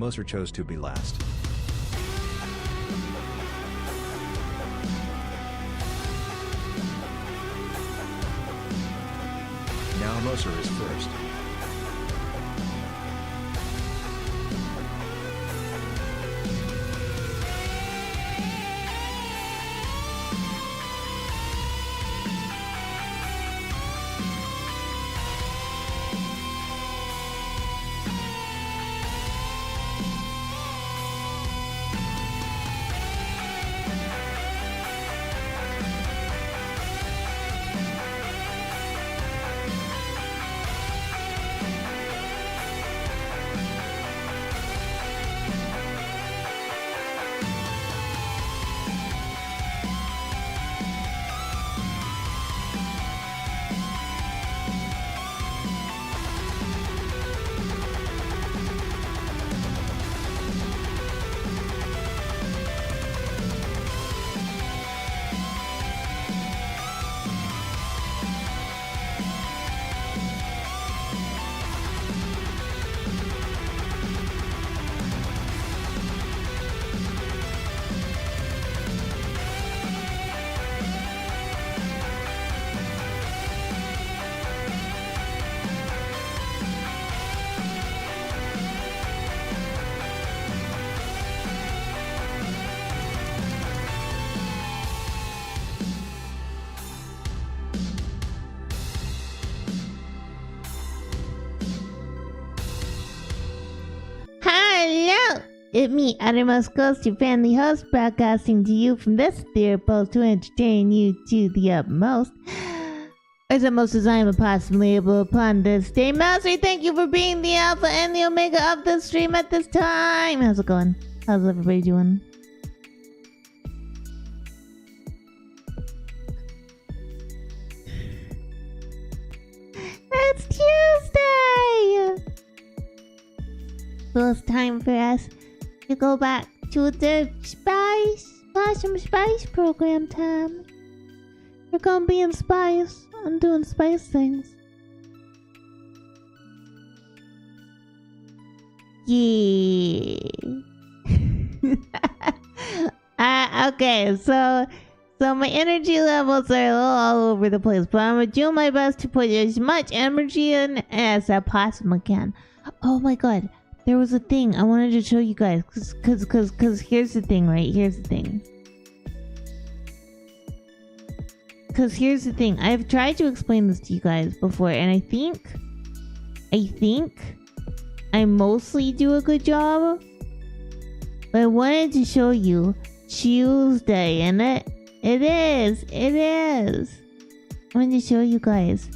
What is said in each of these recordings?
Moser chose to be last. Now Moser is first. Hello! It's me, Uttermost Ghost, your family host, broadcasting to you from this theater post to entertain you to the utmost. As utmost as I am possibly able upon this day. Mousy, thank you for being the alpha and the omega of the stream at this time. How's it going? How's everybody doing? It's Tuesday! So it's time for us to go back to the Blossom Spice program time. We're gonna be in Spice. I'm doing Spice things. Yeah. Okay, so my energy levels are a little all over the place, but I'm gonna do my best to put as much energy in as I possibly can. Oh my god. There was a thing I wanted to show you guys, cause here's the thing, right? Here's the thing. Cause here's the thing. I've tried to explain this to you guys before, and I think I mostly do a good job. But I wanted to show you Tuesday, and it is. I wanted to show you guys.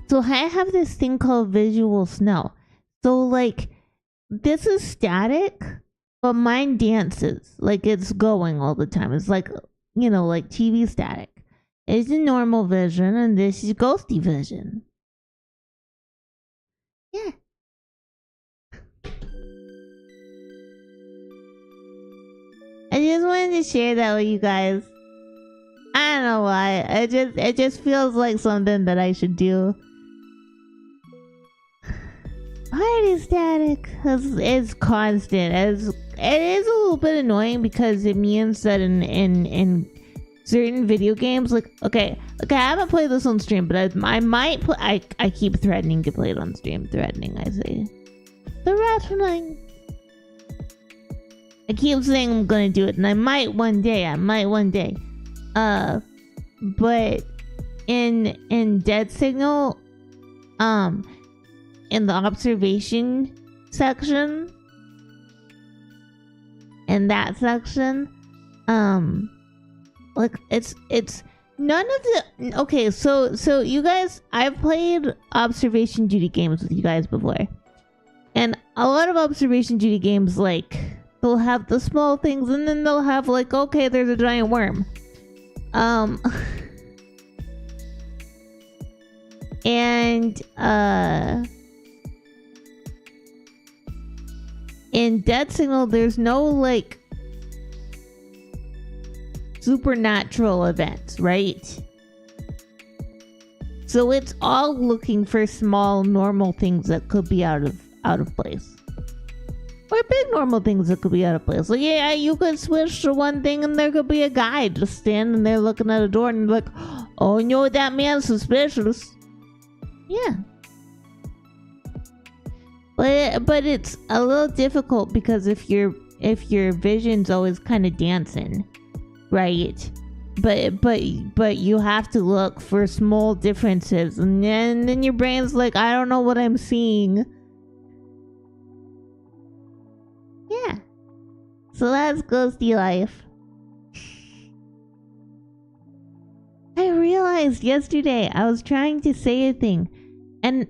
So I have this thing called visual snow. So like, this is static, but mine dances. Like it's going all the time. It's like, you know, like TV static. It's a normal vision and this is ghosty vision. Yeah. I just wanted to share that with you guys. I don't know why. It just feels like something that I should do. Party static is constant. It is a little bit annoying because it means that in certain video games, like okay, I haven't played this on stream, but I might play. I keep threatening to play it on stream. Threatening, I say. Threatening. I keep saying I'm gonna do it, and I might one day. But in Dead Signal, in the observation section, like it's none of the okay. So you guys, I've played observation duty games with you guys before, and a lot of observation duty games, like they'll have the small things, and then they'll have like, okay, there's a giant worm. And in Dead Signal, there's no like supernatural events, right? So it's all looking for small normal things that could be out of place. Or big normal things that could be out of place. Like, yeah, you could switch to one thing and there could be a guy just standing there looking at a door and you're like, oh no, that man's suspicious. Yeah. But it's a little difficult because if your vision's always kind of dancing, right? But you have to look for small differences, and then your brain's like, I don't know what I'm seeing. Yeah. So that's ghosty life. I realized yesterday I was trying to say a thing and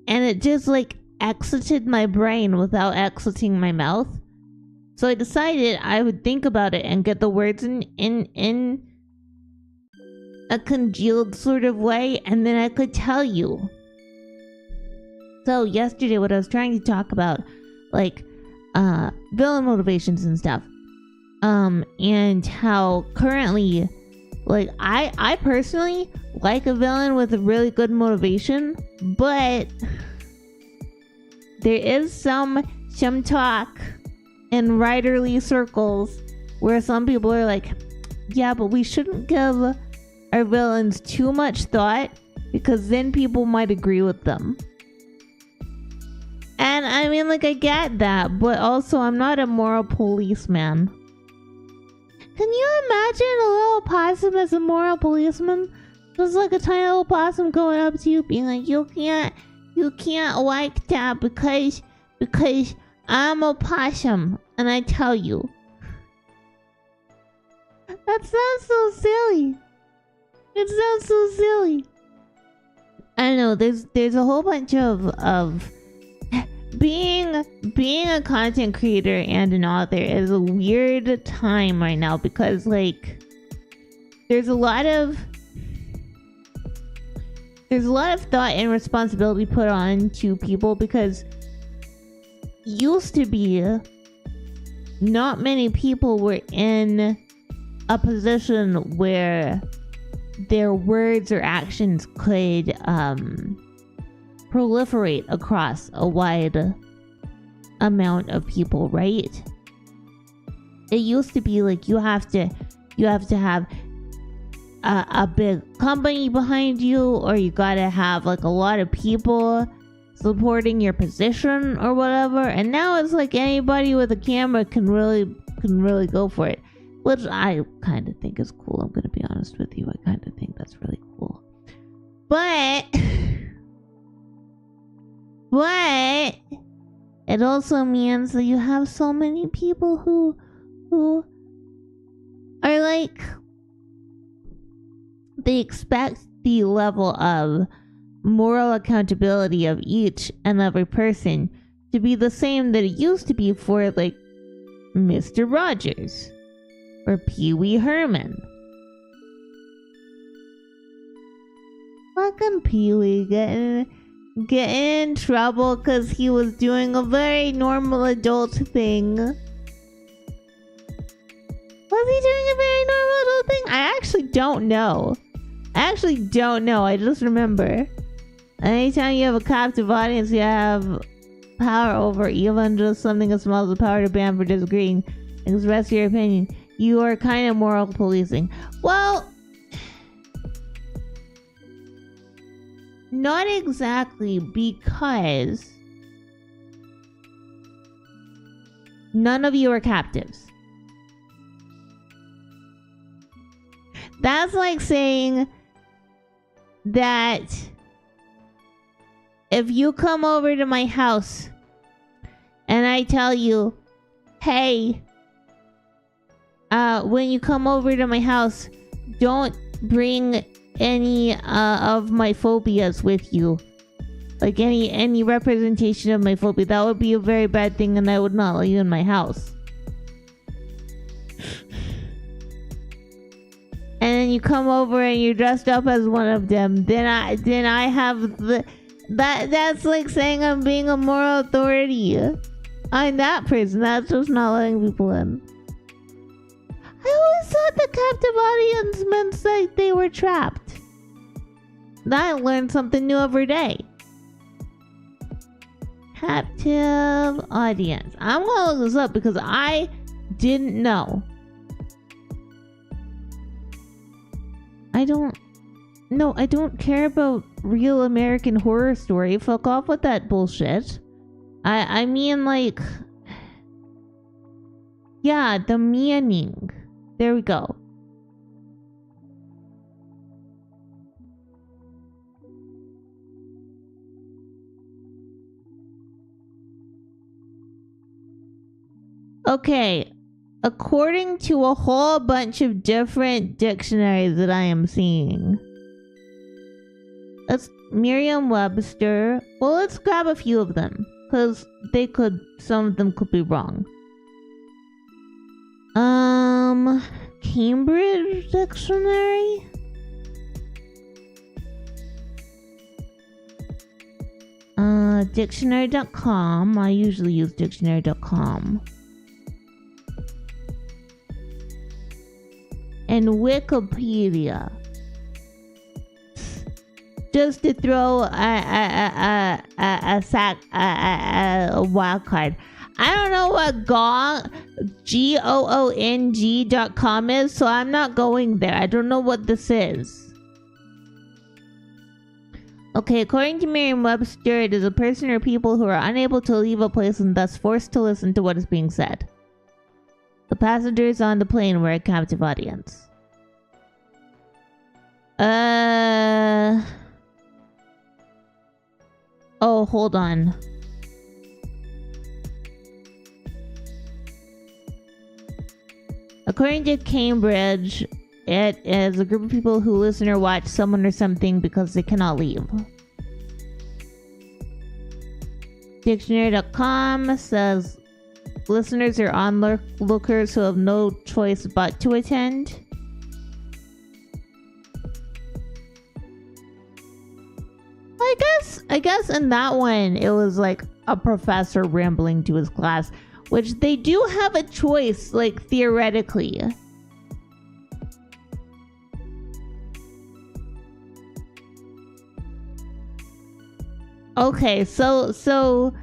it just like exited my brain without exiting my mouth. So I decided I would think about it and get the words in a congealed sort of way, and then I could tell you. So yesterday what I was trying to talk about, like villain motivations and stuff, and how currently, like, I personally like a villain with a really good motivation, but there is some talk in writerly circles where some people are like, yeah, but we shouldn't give our villains too much thought because then people might agree with them. And I mean, like, I get that, but also I'm not a moral policeman. Can you imagine a little possum as a moral policeman? Just like a tiny little possum going up to you being like, you can't like that because I'm a possum, and I tell you. That sounds so silly. It sounds so silly. I know there's a whole bunch of being a content creator and an author is a weird time right now because, like, there's a lot of thought and responsibility put on to people because used to be not many people were in a position where their words or actions could proliferate across a wide amount of people, right? It used to be like you have to have a big company behind you, or you gotta have like a lot of people supporting your position or whatever, and now it's like anybody with a camera can really go for it, which I kind of think is cool. I'm gonna be honest with you, I kind of think that's really cool, but it also means that you have so many people who are like, they expect the level of moral accountability of each and every person to be the same that it used to be for, like, Mr. Rogers or Pee Wee Herman. Fucking Pee Wee getting in trouble because he was doing a very normal adult thing. Was he doing a very normal adult thing? I actually don't know. I just remember. Anytime you have a captive audience, you have power over even just something as small as the power to ban for disagreeing and express your opinion. You are kind of moral policing. Well, not exactly, because none of you are captives. That's like saying that if you come over to my house and I tell you, hey, when you come over to my house, don't bring any of my phobias with you. Like any representation of my phobia. That would be a very bad thing, and I would not let you in my house. And then you come over and you're dressed up as one of them. Then I have the... That's like saying I'm being a moral authority. I'm that person. That's just not letting people in. I always thought the captive audience meant that they were trapped. I learn something new every day. Captive audience. I'm gonna look this up because I didn't know. I don't care about real American Horror Story. Fuck off with that bullshit. I mean, like, yeah, the meaning. There we go. Okay, according to a whole bunch of different dictionaries that I am seeing. Let's Merriam-Webster. Well, let's grab a few of them, because some of them could be wrong. Cambridge Dictionary? Dictionary.com. I usually use dictionary.com. And Wikipedia. Just to throw a wild card. I don't know what GOONG.com is, so I'm not going there. I don't know what this is. Okay, according to Merriam-Webster, it is a person or people who are unable to leave a place and thus forced to listen to what is being said. The passengers on the plane were a captive audience. Oh, hold on. According to Cambridge, it is a group of people who listen or watch someone or something because they cannot leave. Dictionary.com says listeners are onlookers who have no choice but to attend. I guess in that one it was like a professor rambling to his class, which they do have a choice, like, theoretically. Okay, so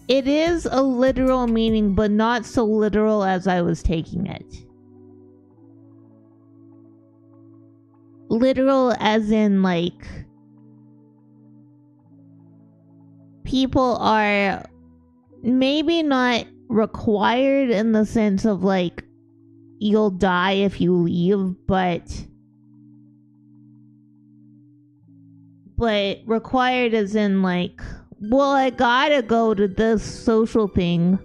it is a literal meaning, but not so literal as I was taking it. Literal as in, like, people are maybe not required in the sense of, like, you'll die if you leave, but required as in, like, well, I gotta go to this social thing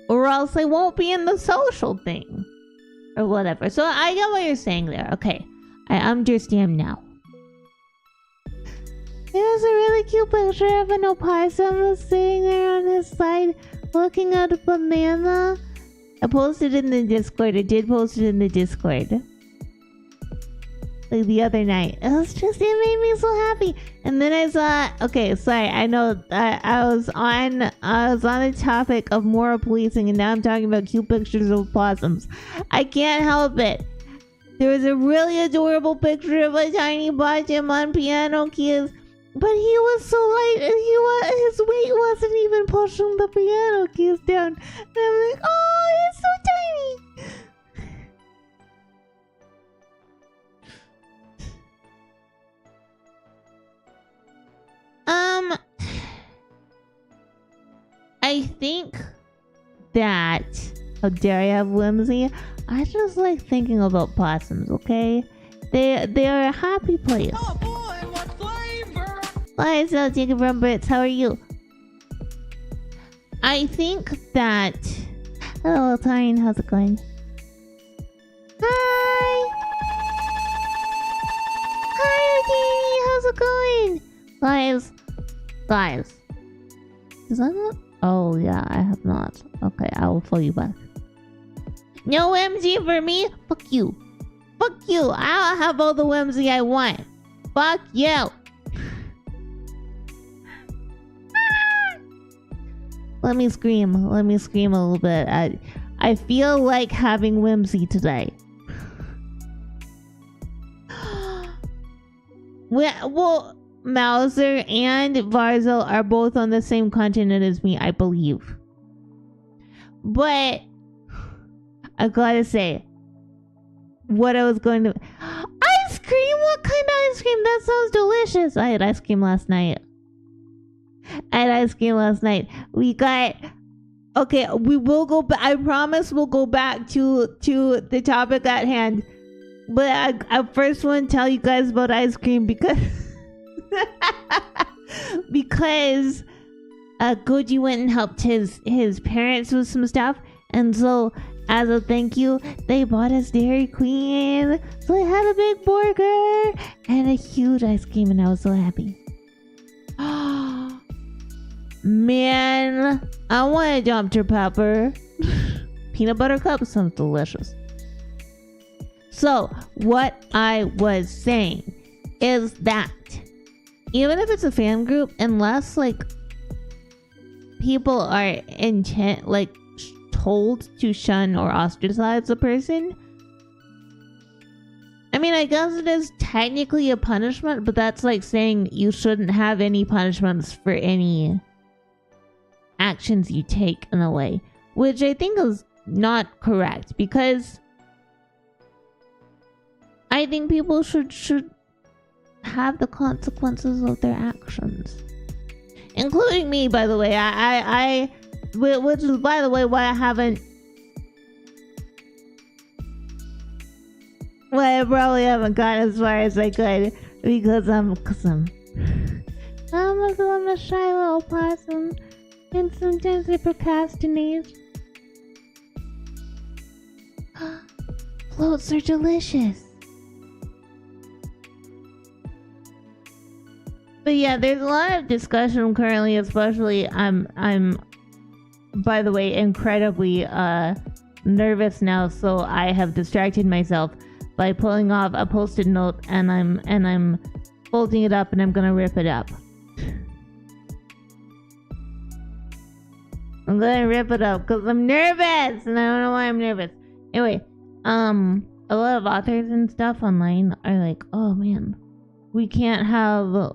or else I won't be in the social thing or whatever. So I get what you're saying there. Okay, I understand now. There's a really cute picture of an opossum sitting there on his side looking at a banana. I posted it in the Discord. I did post it in the Discord. Like the other night. It made me so happy. And then I saw, okay, sorry, I know I was on the topic of moral policing and now I'm talking about cute pictures of opossums. I can't help it. There was a really adorable picture of a tiny possum on piano keys, but he was so light and his weight wasn't even pushing the piano keys down. And I'm like, oh, he's so tiny. I think that, how dare I have whimsy? I just like thinking about possums, okay? They are a happy place. Oh boy, what flavor? Hi, so Jacob from Brits, how are you? I think that... Hello, Tyne, how's it going? Hi! Hi, how's it going? Guys. Is that not? Oh, yeah, I have not. Okay, I will follow you back. No whimsy for me? Fuck you. Fuck you. I'll have all the whimsy I want. Fuck you. Let me scream a little bit. I feel like having whimsy today. Well, Mauser and Varzel are both on the same continent as me, I believe. But I gotta say, what I was going to... Ice cream? What kind of ice cream? That sounds delicious. I had ice cream last night. We got... Okay, we will go back. I promise we'll go back to the topic at hand. But I first want to tell you guys about ice cream because... because Goji went and helped his parents with some stuff. And so, as a thank you, they bought us Dairy Queen. So I had a big burger and a huge ice cream and I was so happy. Man, I want a Dr. Pepper. Peanut butter cup sounds delicious. So, what I was saying is that even if it's a fan group, unless like people are told to shun or ostracize a person, I mean, I guess it is technically a punishment, but that's like saying you shouldn't have any punishments for any actions you take in a way, which I think is not correct, because I think people should have the consequences of their actions, including me, by the way. Which is, by the way, why I probably haven't gotten as far as I could, because I'm a shy little possum, and sometimes I procrastinate. Floats are delicious. But yeah, there's a lot of discussion currently, especially I'm by the way incredibly nervous now, so I have distracted myself by pulling off a post-it note and I'm folding it up and I'm gonna rip it up. I'm gonna rip it up because I'm nervous and I don't know why I'm nervous. Anyway, a lot of authors and stuff online are like, oh man, we can't have a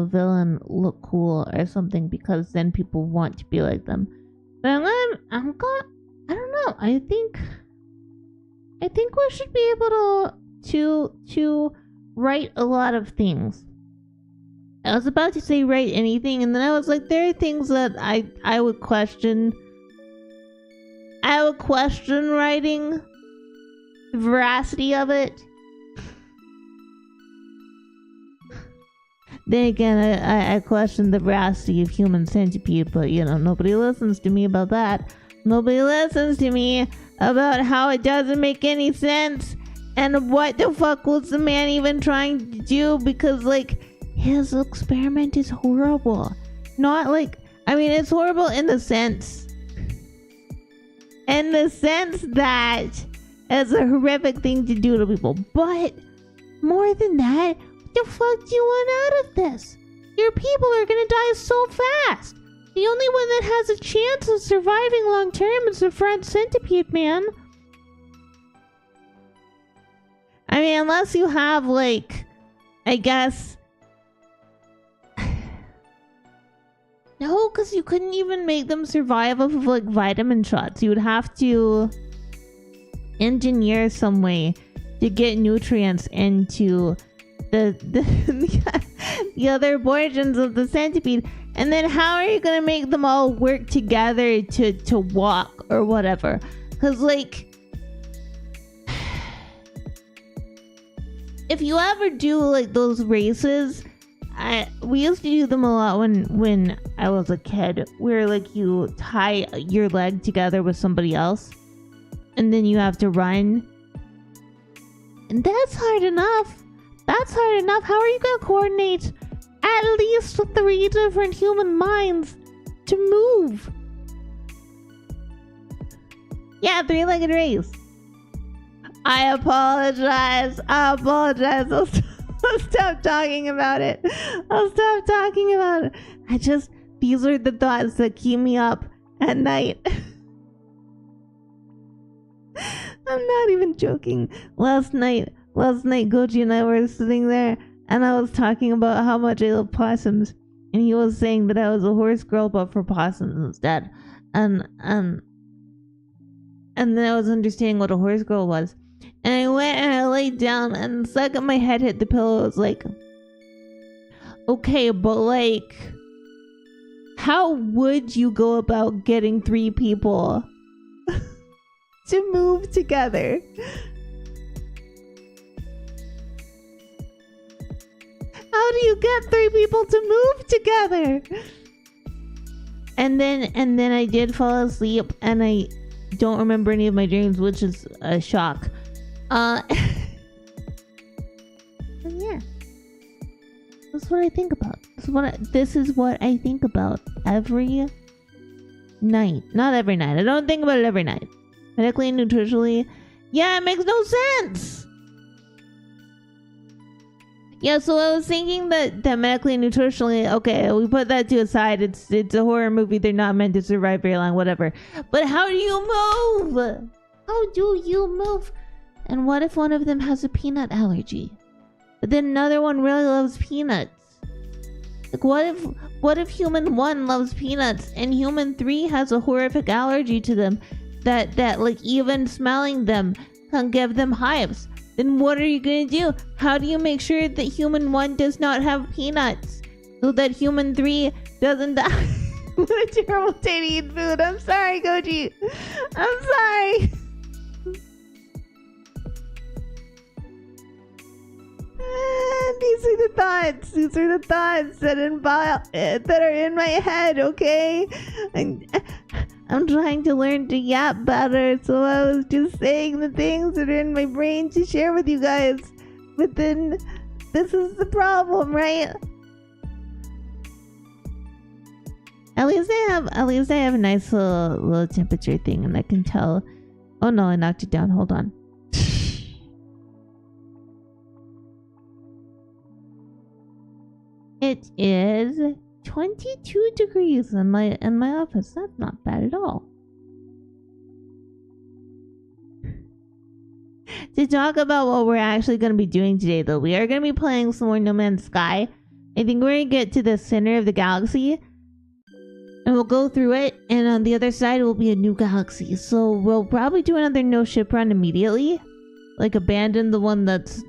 villain look cool or something because then people want to be like them. But I don't know. I think we should be able to write a lot of things. I was about to say write anything, and then I was like, there are things that I would question. I would question writing, the veracity of it. Then again, I question the veracity of Human Centipede, but you know, nobody listens to me about that. Nobody listens to me about how it doesn't make any sense and what the fuck was the man even trying to do, because like his experiment is horrible. Not like, I mean, it's horrible in the sense that it's a horrific thing to do to people, but more than that, what the fuck do you want out of this? Your people are gonna die so fast. The only one that has a chance of surviving long term is the French centipede, man. I mean, unless you have, like, I guess... No, because you couldn't even make them survive off of, like, vitamin shots. You would have to engineer some way to get nutrients into the other portions of the centipede, and then how are you gonna make them all work together to walk or whatever? Because like, if you ever do like those races, we used to do them a lot when I was a kid, where like you tie your leg together with somebody else and then you have to run, and that's hard enough. How are you gonna coordinate at least 3 different human minds to move? Yeah, 3-legged race. I apologize. I'll stop talking about it. These are the thoughts that keep me up at night. I'm not even joking. Last night, Goji and I were sitting there, and I was talking about how much I love possums, and he was saying that I was a horse girl, but for possums instead. And then I was understanding what a horse girl was. And I went and I laid down, and the second my head hit the pillow, I was like, okay, but like, how would you go about getting 3 people to move together? How do you get 3 people to move together? And then I did fall asleep, and I don't remember any of my dreams, which is a shock. And yeah, that's what I think about. This is what I think about every night. Not every night. I don't think about it every night. Medically and nutritionally, yeah, it makes no sense. Yeah, so I was thinking that medically and nutritionally, okay, we put that to aside. It's a horror movie. They're not meant to survive very long, whatever. But how do you move? How do you move? And what if one of them has a peanut allergy? But then another one really loves peanuts. Like, what if human 1 loves peanuts and human 3 has a horrific allergy to them that like even smelling them can give them hives? Then what are you gonna do? How do you make sure that human 1 does not have peanuts so that human 3 doesn't die? What a terrible day to eat food. I'm sorry, Goji. I'm sorry. These are the thoughts. These are the thoughts that are in my head. Okay, I'm trying to learn to yap better, so I was just saying the things that are in my brain to share with you guys. But then, this is the problem, right? At least I have a nice little temperature thing, and I can tell. Oh no, I knocked it down. Hold on. It is 22 degrees in my office. That's not bad at all. To talk about what we're actually going to be doing today, though, we are going to be playing some more No Man's Sky. I think we're going to get to the center of the galaxy, and we'll go through it, and on the other side will be a new galaxy. So we'll probably do another no ship run immediately, like abandon the one that's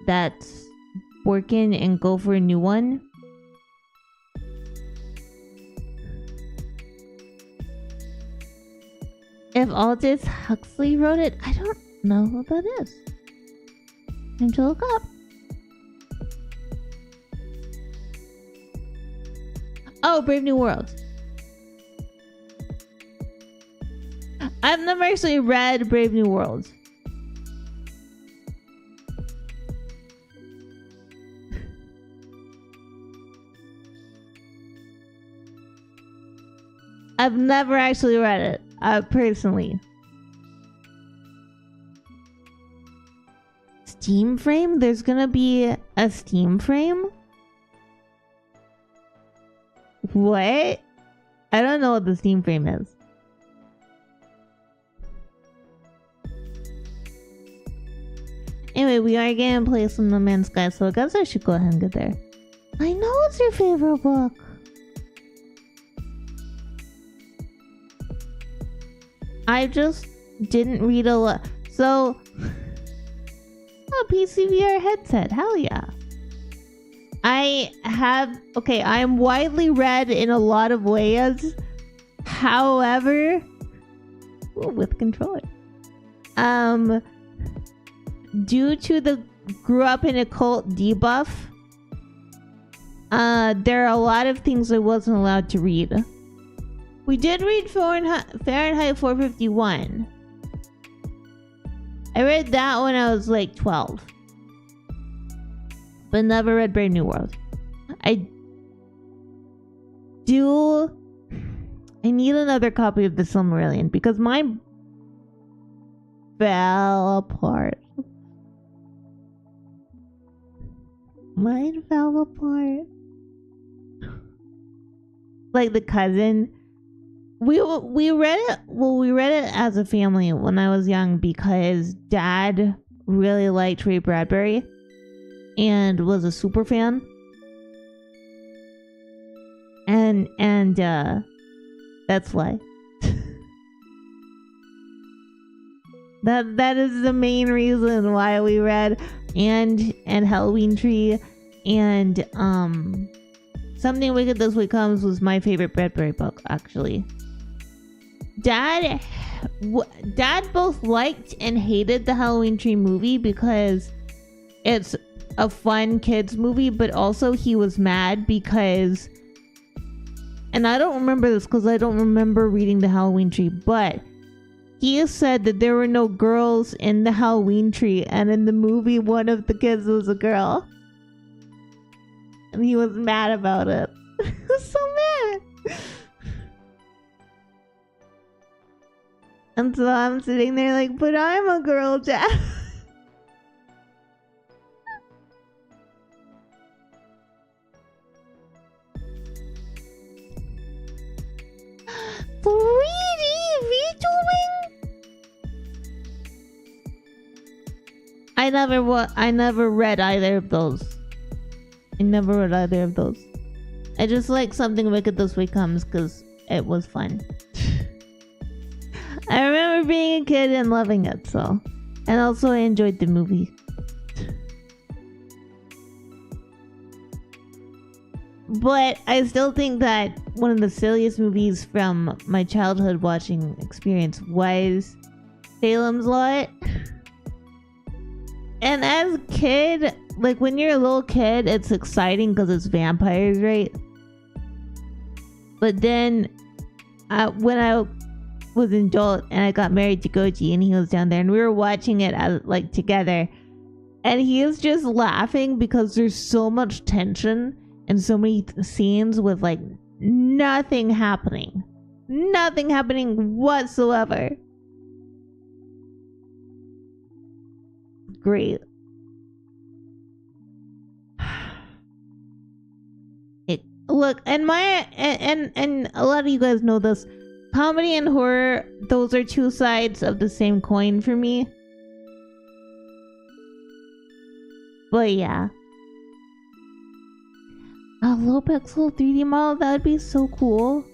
working and go for a new one. If Aldous Huxley wrote it, I don't know who that is. Time to look up. Oh, Brave New World. I've never actually read Brave New World. I've never actually read it. Personally. Steam frame? There's gonna be a Steam frame? What? I don't know what the Steam frame is. Anyway, we are gonna play some No Man's Sky, so I guess I should go ahead and get there. I know it's your favorite book. I just didn't read a lot. So, a PCVR headset. Hell yeah. I'm widely read in a lot of ways. However, with controller. Due to the grew up in a cult debuff, there are a lot of things I wasn't allowed to read. We did read Fahrenheit 451. I read that when I was like 12. But never read Brave New World. I need another copy of the Silmarillion because mine fell apart. Mine fell apart. Like the cousin. We read it. Well, we read it as a family when I was young because Dad really liked Ray Bradbury and was a super fan. and that's why. That is the main reason why we read and Halloween Tree and Something Wicked This Way Comes was my favorite Bradbury book, actually. Dad both liked and hated the Halloween Tree movie because it's a fun kids movie, but also he was mad because, and I don't remember this because I don't remember reading the Halloween Tree, but he said that there were no girls in the Halloween Tree, and in the movie one of the kids was a girl. And he was mad about it. He was so mad. And so I'm sitting there like, but I'm a girl, Dad. I never read either of those. I just like Something Wicked This Way Comes because it was fun. I remember being a kid and loving it, so. And also I enjoyed the movie. But I still think that one of the silliest movies from my childhood watching experience was Salem's Lot. And as a kid, like when you're a little kid, it's exciting because it's vampires, right? But then when I was an adult and I got married to Goji and he was down there and we were watching it as, like together, and he is just laughing because there's so much tension and so many scenes with like nothing happening whatsoever. Great. Look, and a lot of you guys know this. Comedy and horror, those are two sides of the same coin for me. But yeah. A low pixel 3D model, that would be so cool.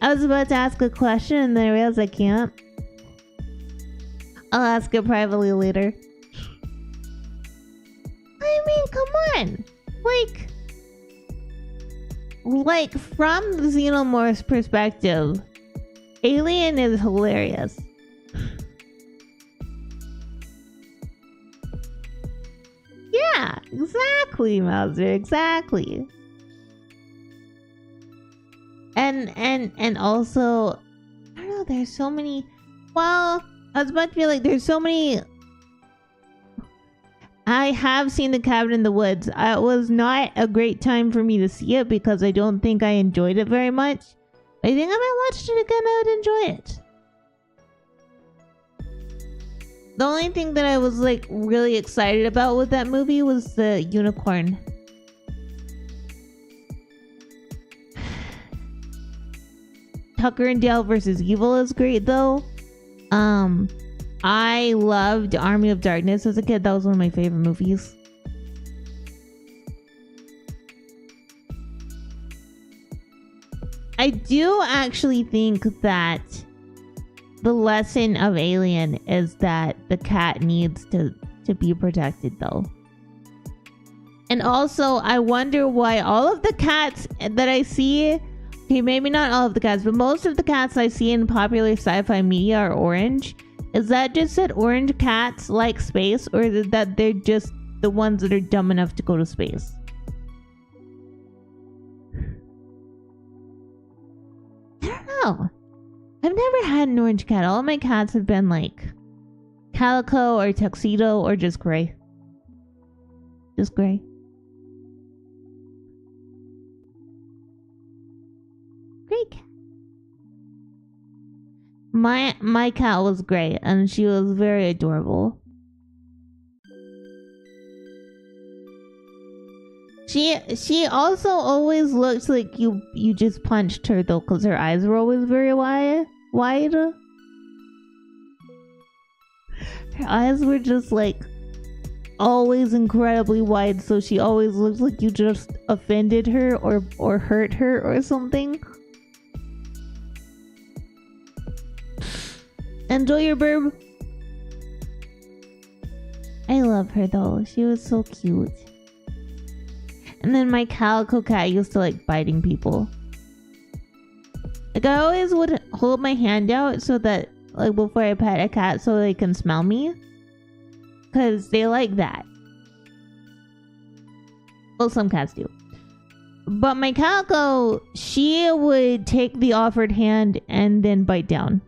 I was about to ask a question and then I realized I can't. I'll ask it privately later. I mean, come on. Like from the Xenomorph's perspective, Alien is hilarious. Yeah, exactly, Mauser, exactly. And also, I don't know, there's so many, well, I was about to be like, there's so many. I have seen The Cabin in the Woods. It was not a great time for me to see it because I don't think I enjoyed it very much. I think if I watched it again, I would enjoy it. The only thing that I was like really excited about with that movie was the unicorn. Tucker and Dale versus Evil is great though. I loved Army of Darkness as a kid. That was one of my favorite movies. I do actually think that the lesson of Alien is that the cat needs to be protected though. And also, I wonder why all of the cats that I see, okay, maybe not all of the cats, but most of the cats I see in popular sci-fi media are orange. Is that just that orange cats like space, or is it that they're just the ones that are dumb enough to go to space? I don't know. I've never had an orange cat. All of my cats have been like calico or tuxedo or just gray. Just gray. Gray cat. My cat was gray and she was very adorable. She also always looks like you just punched her though, because her eyes were always very wide. Her eyes were just like always incredibly wide, so she always looks like you just offended her or hurt her or something. Enjoy your burb. I love her though. She was so cute. And then my calico cat used to like biting people. Like I always would hold my hand out so that like before I pet a cat so they can smell me. Cause they like that. Well, some cats do. But my calico, she would take the offered hand and then bite down.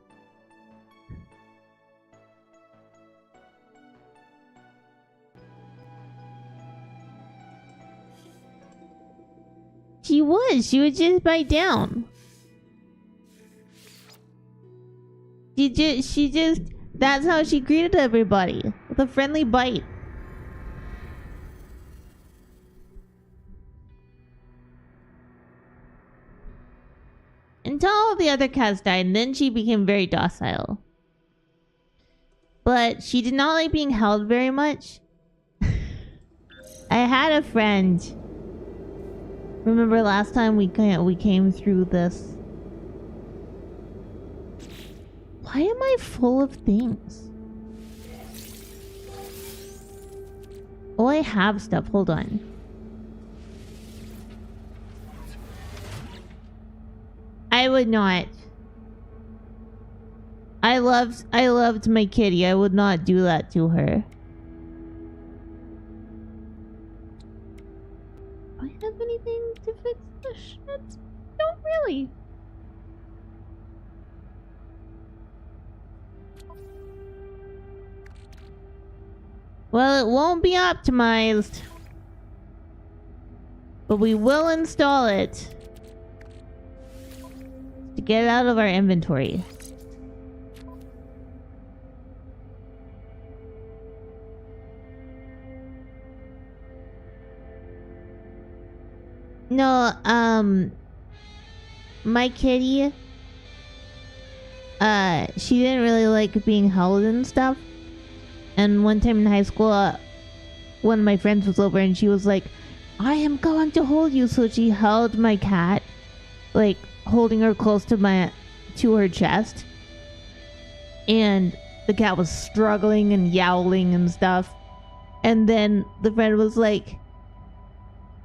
She would just bite down. She just, that's how she greeted everybody. With a friendly bite. Until all the other cats died, and then she became very docile. But she did not like being held very much. I had a friend. Remember last time we came through this? Why am I full of things? Oh, I have stuff. Hold on. I would not. I loved my kitty. I would not do that to her. Do I have anything to fix the shit? Don't really. Well, it won't be optimized. But we will install it. To get it out of our inventory. No, my kitty, she didn't really like being held and stuff. And one time in high school, one of my friends was over and she was like, I am going to hold you. So she held my cat, like holding her close to her chest. And the cat was struggling and yowling and stuff. And then the friend was like,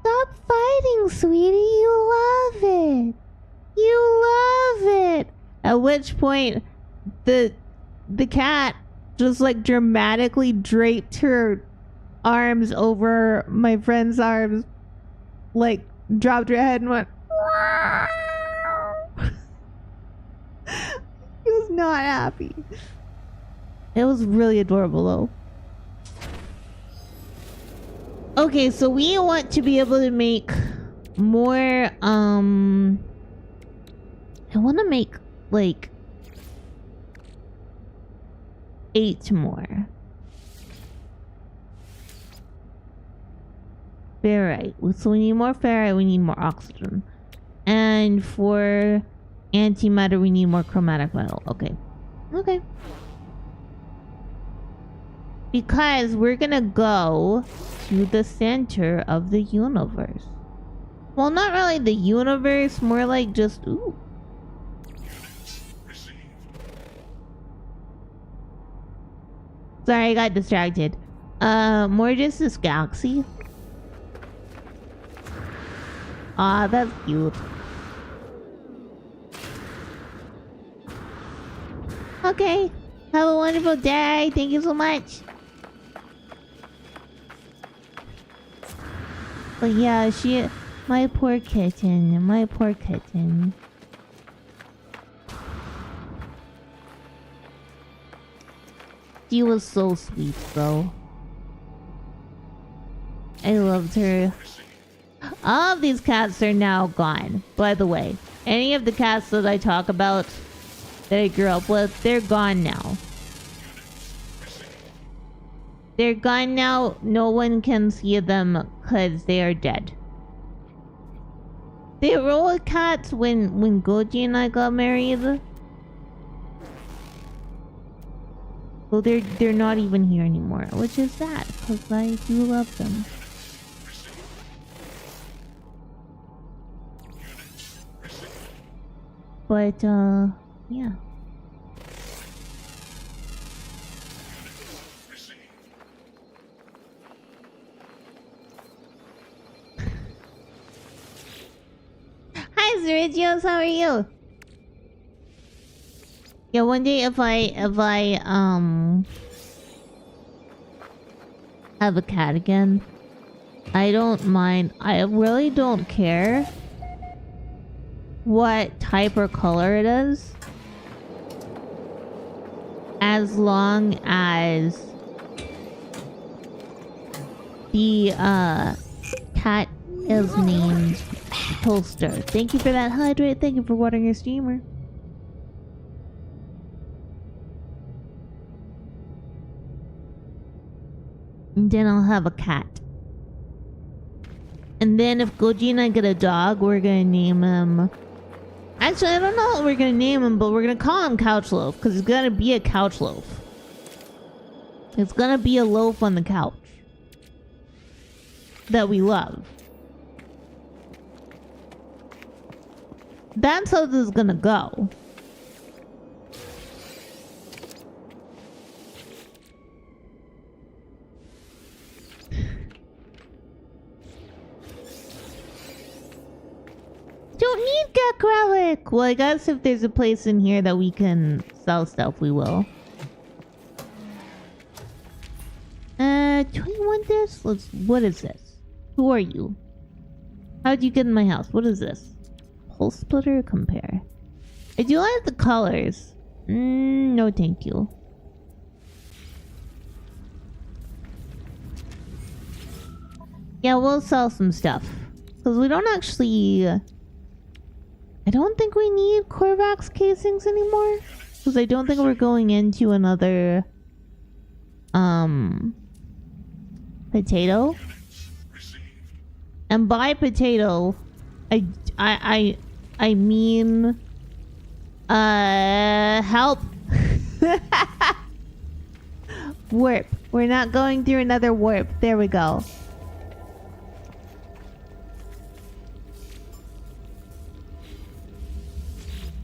stop fighting, sweetie. You love it. You love it. At which point, the cat just like dramatically draped her arms over my friend's arms, like dropped her head and went. He was not happy. It was really adorable though. Okay, so we want to be able to make more, I want to make, like, 8 more. Ferrite. So we need more ferrite, we need more oxygen. And for antimatter, we need more chromatic metal. Okay. Okay. Because we're gonna go to the center of the universe. Well, not really the universe, more like just, ooh. Sorry, I got distracted. More just this galaxy. Ah, that's cute. Okay. Have a wonderful day. Thank you so much. But yeah, my poor kitten, my poor kitten. She was so sweet though. I loved her. All of these cats are now gone, by the way. Any of the cats that I talk about that I grew up with, they're gone now. They're gone now. No one can see them because they are dead. They were all cats when Goji and I got married. Well, they're not even here anymore, which is sad because I do love them. But yeah. Hi, Zerigios, how are you? Yeah, one day if I have a cat again, I don't mind. I really don't care what type or color it is, as long as the cat is named Toaster. Thank you for that hydrate. Thank you for watering your streamer. And then I'll have a cat. And then if Goji and I get a dog, we're gonna name him... Actually, I don't know what we're gonna name him, but we're gonna call him Couch Loaf, because he's gonna be a couch loaf. It's gonna be a loaf on the couch. That we love. That's how this is gonna go. Don't need Gek Relic! Well, I guess if there's a place in here that we can sell stuff, we will. Do you want this? What is this? Who are you? How'd you get in my house? What is this? Pulse splitter? Compare. I do like the colors. No thank you. Yeah, we'll sell some stuff. Because we don't actually... I don't think we need Korvax casings anymore. Because I don't think we're going into another... potato. And by potato, I mean... help. Warp. We're not going through another warp. There we go.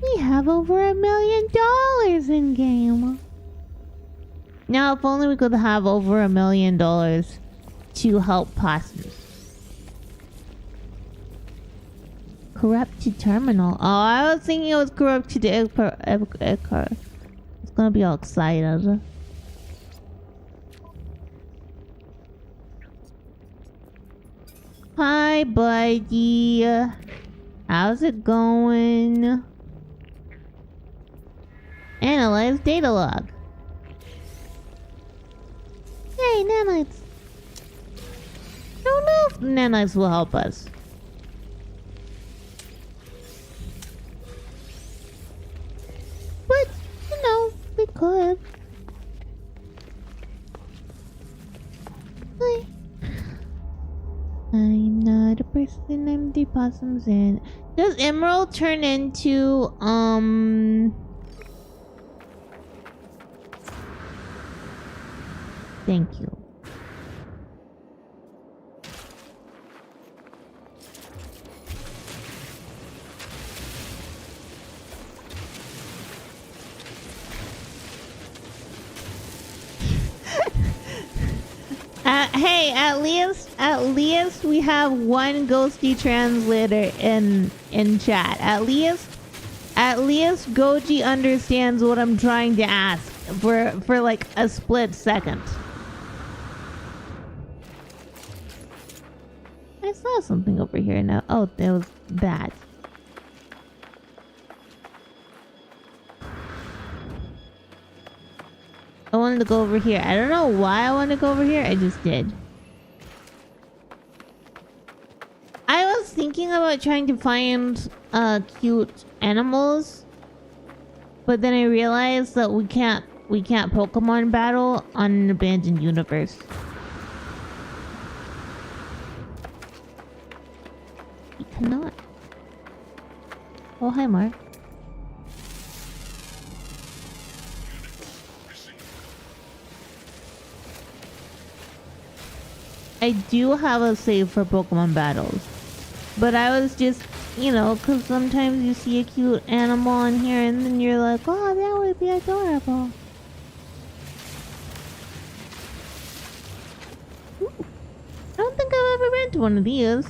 We have over $1 million in game. Now, if only we could have over $1 million to help possums. Corrupted terminal. Oh, I was thinking it was corrupted egg car. It's gonna be all excited. Hi, buddy. How's it going? Analyze data log. Hey, nanites. I don't know if nanites will help us. But, you know, we could. Hi. I'm not a person, I'm the possums in. Does Emerald turn into, Thank you. Hey, at least we have one ghosty translator in chat. At least Goji understands what I'm trying to ask for like a split second. I saw something over here now. Oh, there was that. I wanted to go over here. I don't know why I wanted to go over here. I just did. I was thinking about trying to find cute animals, but then I realized that we can't Pokemon battle on an abandoned universe. We cannot. Oh, hi, Mark. I do have a save for Pokemon battles. But I was just, you know, because sometimes you see a cute animal on here and then you're like, oh, that would be adorable. Ooh. I don't think I've ever been to one of these.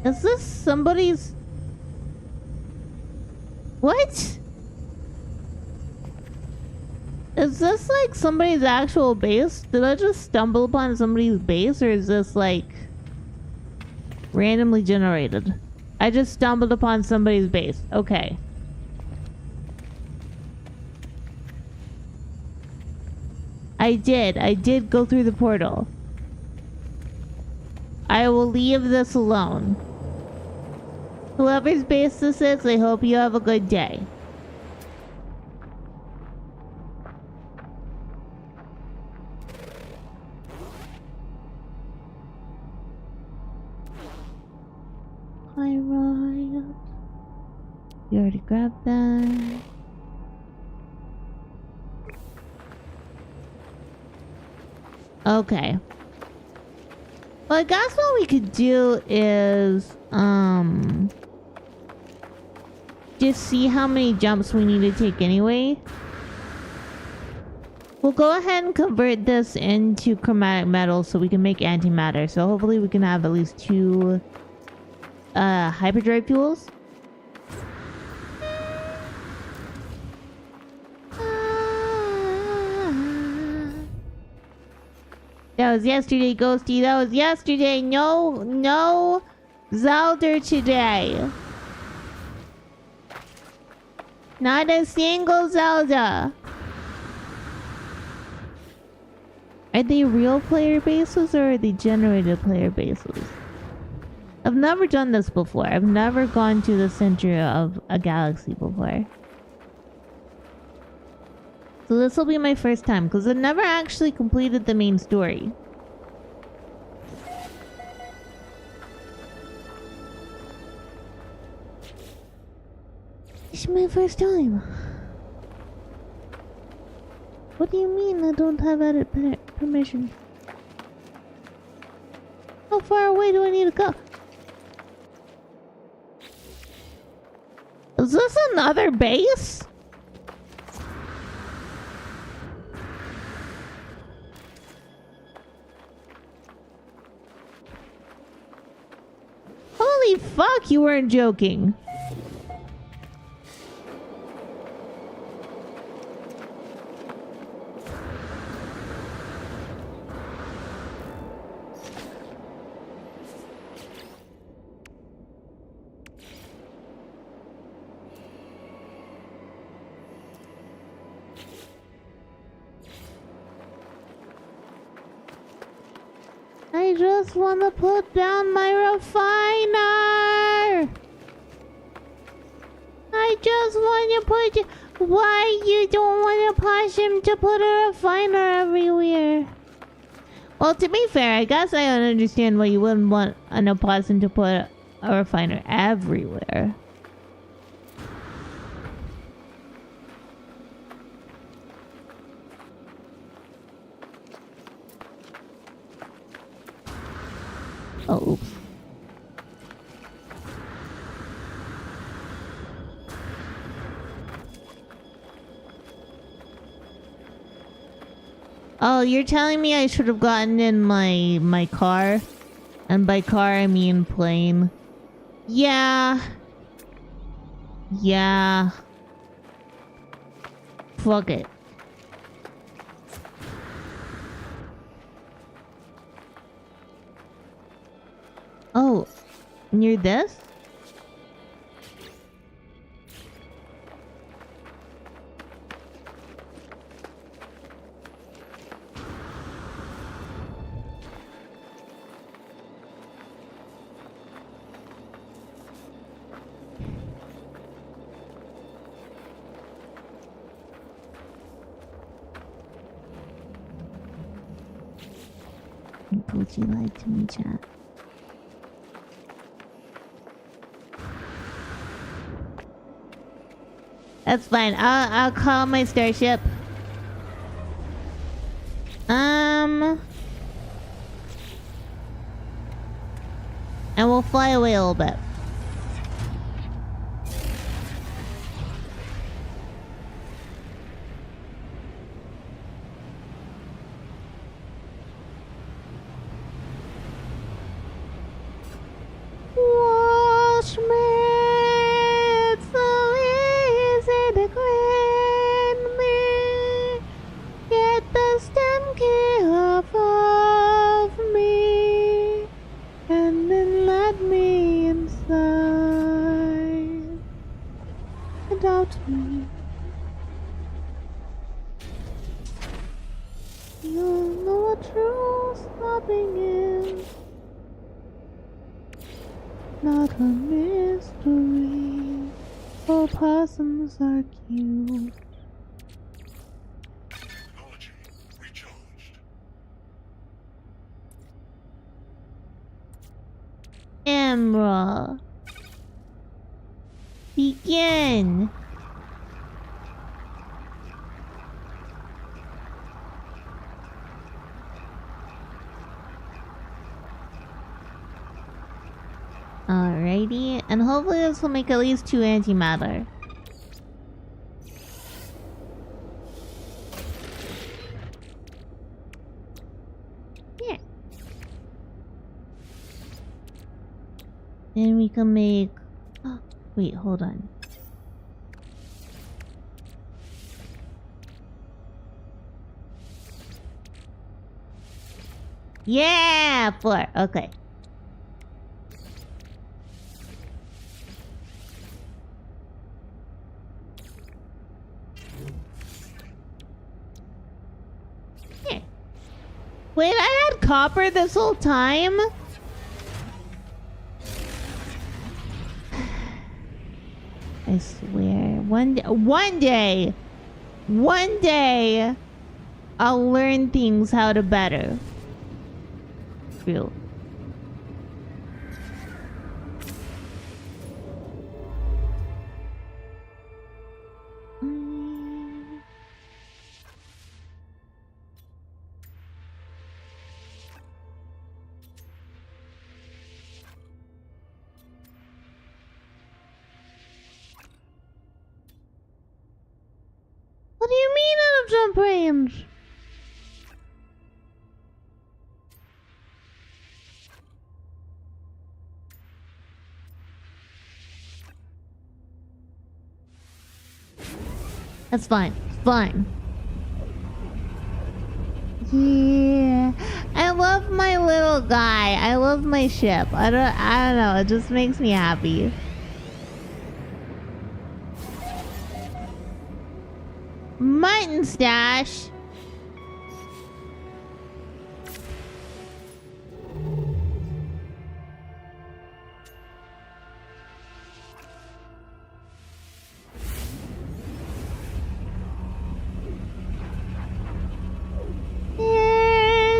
Is this somebody's... What? Is this like somebody's actual base? Did I just stumble upon somebody's base, or is this like randomly generated? I just stumbled upon somebody's base. Okay. I did go through the portal. I will leave this alone. Whoever's base this is, I hope you have a good day. Hi, Riot. You already grabbed that. Okay. Well, I guess what we could do is, just see how many jumps we need to take anyway. We'll go ahead and convert this into chromatic metal so we can make antimatter. So hopefully we can have at least 2 hyperdrive fuels. That was yesterday, Ghostie. That was yesterday. No Zelda today. Not a single Zelda. Are they real player bases or are they generated player bases? I've never done this before. I've never gone to the center of a galaxy before. So this will be my first time because I've never actually completed the main story. It's my first time. What do you mean I don't have edit permission? How far away do I need to go? Is this another base? Holy fuck, you weren't joking. I just want to put down my refiner. I just want to put... Why you don't want to push him to put a refiner everywhere? Well, to be fair, I guess I don't understand why you wouldn't want an opossum to put a refiner everywhere. Oh, oops. Oh, you're telling me I should have gotten in my car? And by car, I mean plane. Yeah. Yeah. Fuck it. Oh, near this? Would you like to me, chat? That's fine. I'll call my starship. fly away a little bit. Wash me, it's so easy to clean me. Get the stem off of me, and then let me inside. Adopt me. You'll know what true stopping is. Not a mystery. Opossums are cute. Technology recharged. Emerald. Begin. Alrighty, and hopefully this will make at least 2 antimatter. Yeah. And we can make... wait, hold on. Yeah! 4, okay. Wait, I had copper this whole time? I swear, one day, I'll learn things how to better. Real. What do you mean out of jump range? That's fine. Fine. Yeah. I love my little guy. I love my ship. I don't know. It just makes me happy. Mutton stash.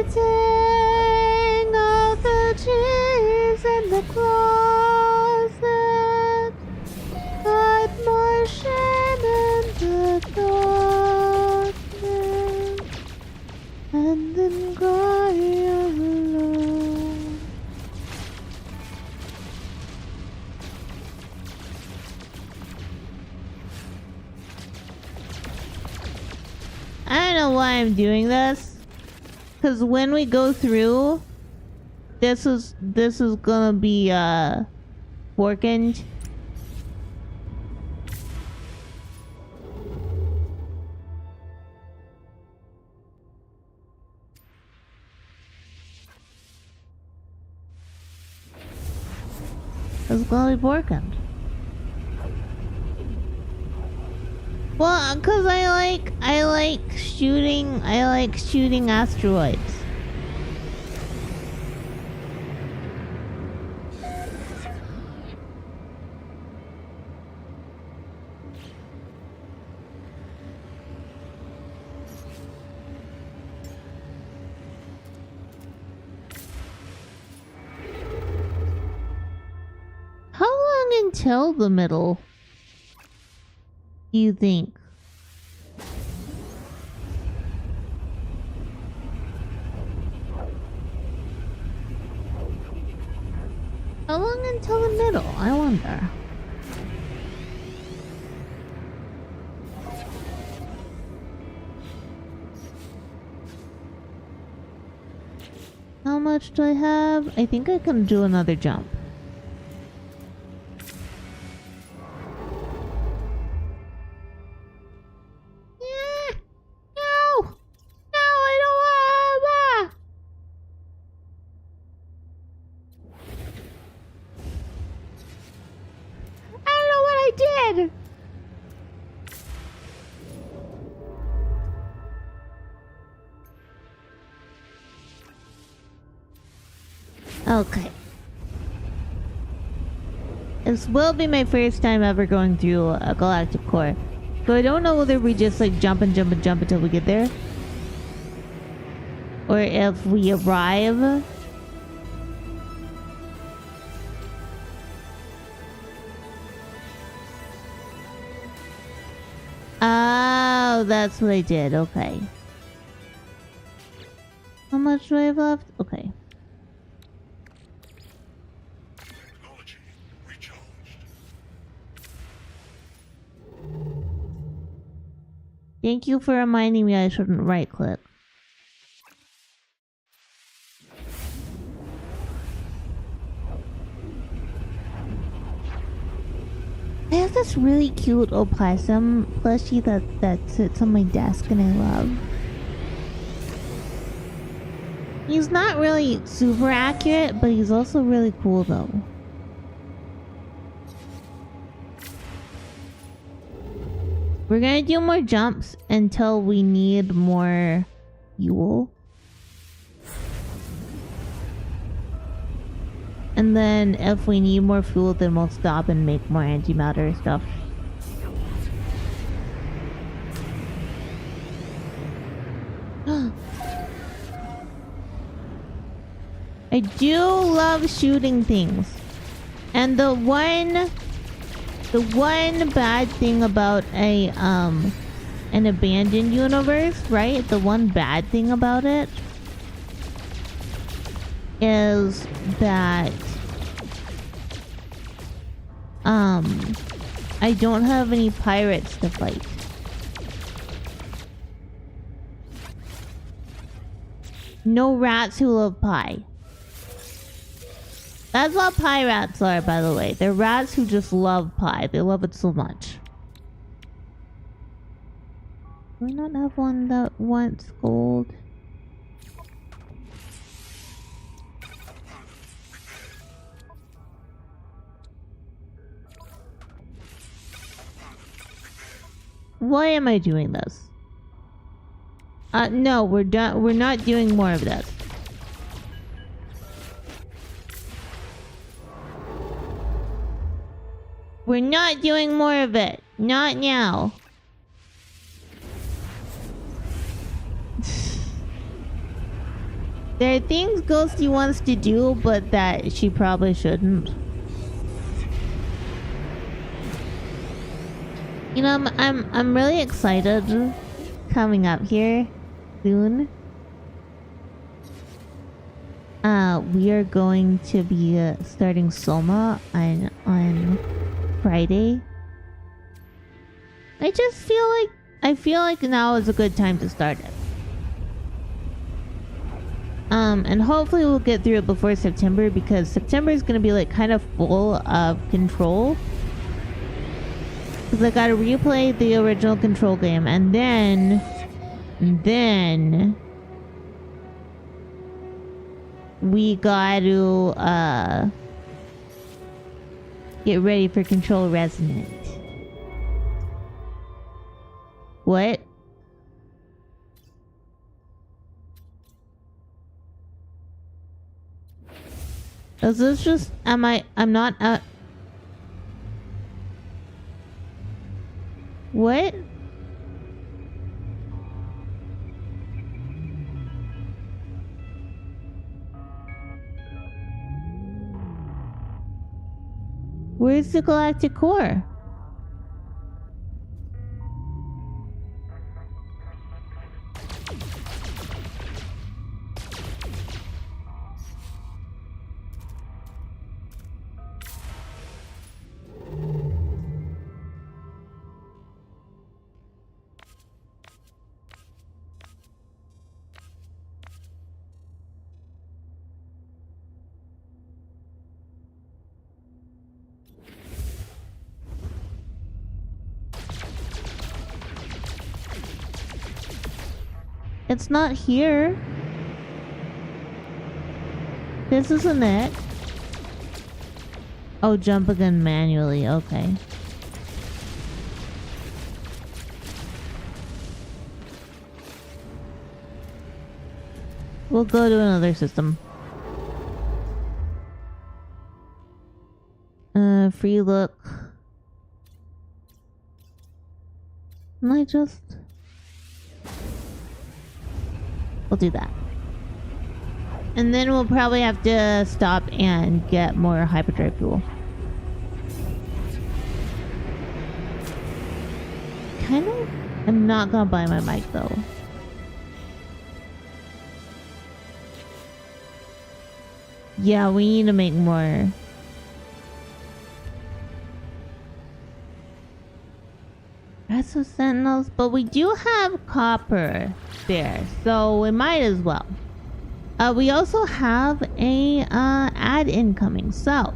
Eating all the cheese in the closet. Hide my shame in the darkness, and then cry alone. I don't know why I'm doing this. Cause when we go through, this is gonna be working. It's gonna be working. Well, cause I like shooting asteroids. How long until the middle, do you think? How long until the middle? I wonder. How much do I have? I think I can do another jump. Yeah. No! No, I don't want. I don't know what I did. Okay. This will be my first time ever going through a galactic core. So I don't know whether we just like jump and jump and jump until we get there. Or if we arrive. Oh, that's what I did. Okay. How much do I have left? Okay. Technology recharged. Thank you for reminding me I shouldn't right click. I have this really cute opossum plushie that sits on my desk and I love. He's not really super accurate, but he's also really cool though. We're gonna do more jumps until we need more fuel. And then if we need more fuel, then we'll stop and make more antimatter stuff. I do love shooting things. And the one bad thing about an abandoned universe, right? The one bad thing about it is that I don't have any pirates to fight. No rats who love pie. That's what pie rats are, by the way. They're rats who just love pie. They love it so much. Do I not have one that wants gold? Why am I doing this? No, we're done. We're not doing more of this. We're not doing more of it. Not now. There are things Ghostie wants to do, but that she probably shouldn't. You know, I'm really excited coming up here soon. We are going to be starting Soma on Friday. I feel like now is a good time to start it. And hopefully we'll get through it before September, because September is gonna be like kind of full of Control. Because I gotta replay the original Control game, and then we gotta get ready for Control Resonant. What? Is this just... I'm not... What? Where's the galactic core? It's not here. This isn't it. Oh, jump again manually. Okay. We'll go to another system. Free look. Can I just... We'll do that. And then we'll probably have to stop and get more hyperdrive fuel. Kind of... I'm not gonna buy my mic though. Yeah, we need to make more. That's of sentinels, but we do have copper there, so we might as well. We also have a ad incoming, so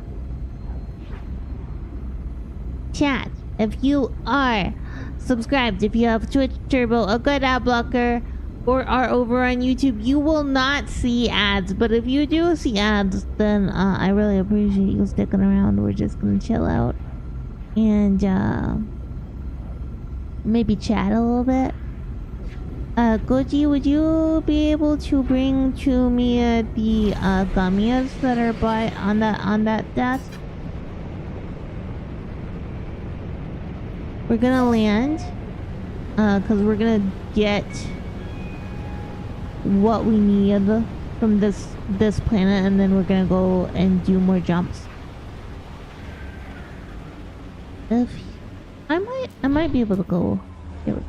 chat, if you are subscribed, if you have Twitch Turbo, a good ad blocker, or are over on YouTube, you will not see ads. But if you do see ads, then I really appreciate you sticking around. We're just gonna chill out and maybe chat a little bit. Goji, would you be able to bring to me the gummies that are on that desk? We're gonna land, cause we're gonna get what we need from this planet, and then we're gonna go and do more jumps. If I might be able to go. Here we go.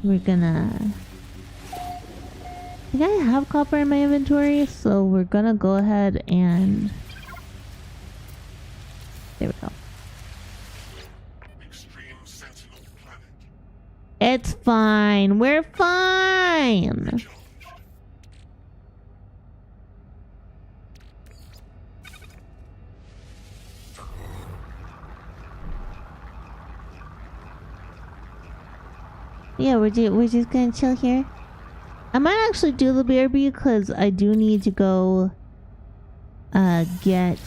We're gonna... I think I have copper in my inventory, so we're gonna go ahead and... There we go. Extreme Sentinel planet. It's fine. We're fine. Recharged. Yeah, we're just gonna chill here. I might actually do the BRB because I do need to go get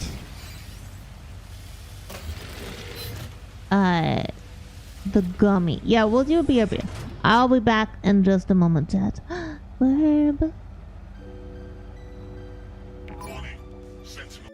the gummy. Yeah, we'll do a BRB. I'll be back in just a moment, chat. Blurb. Warning. Sentinel.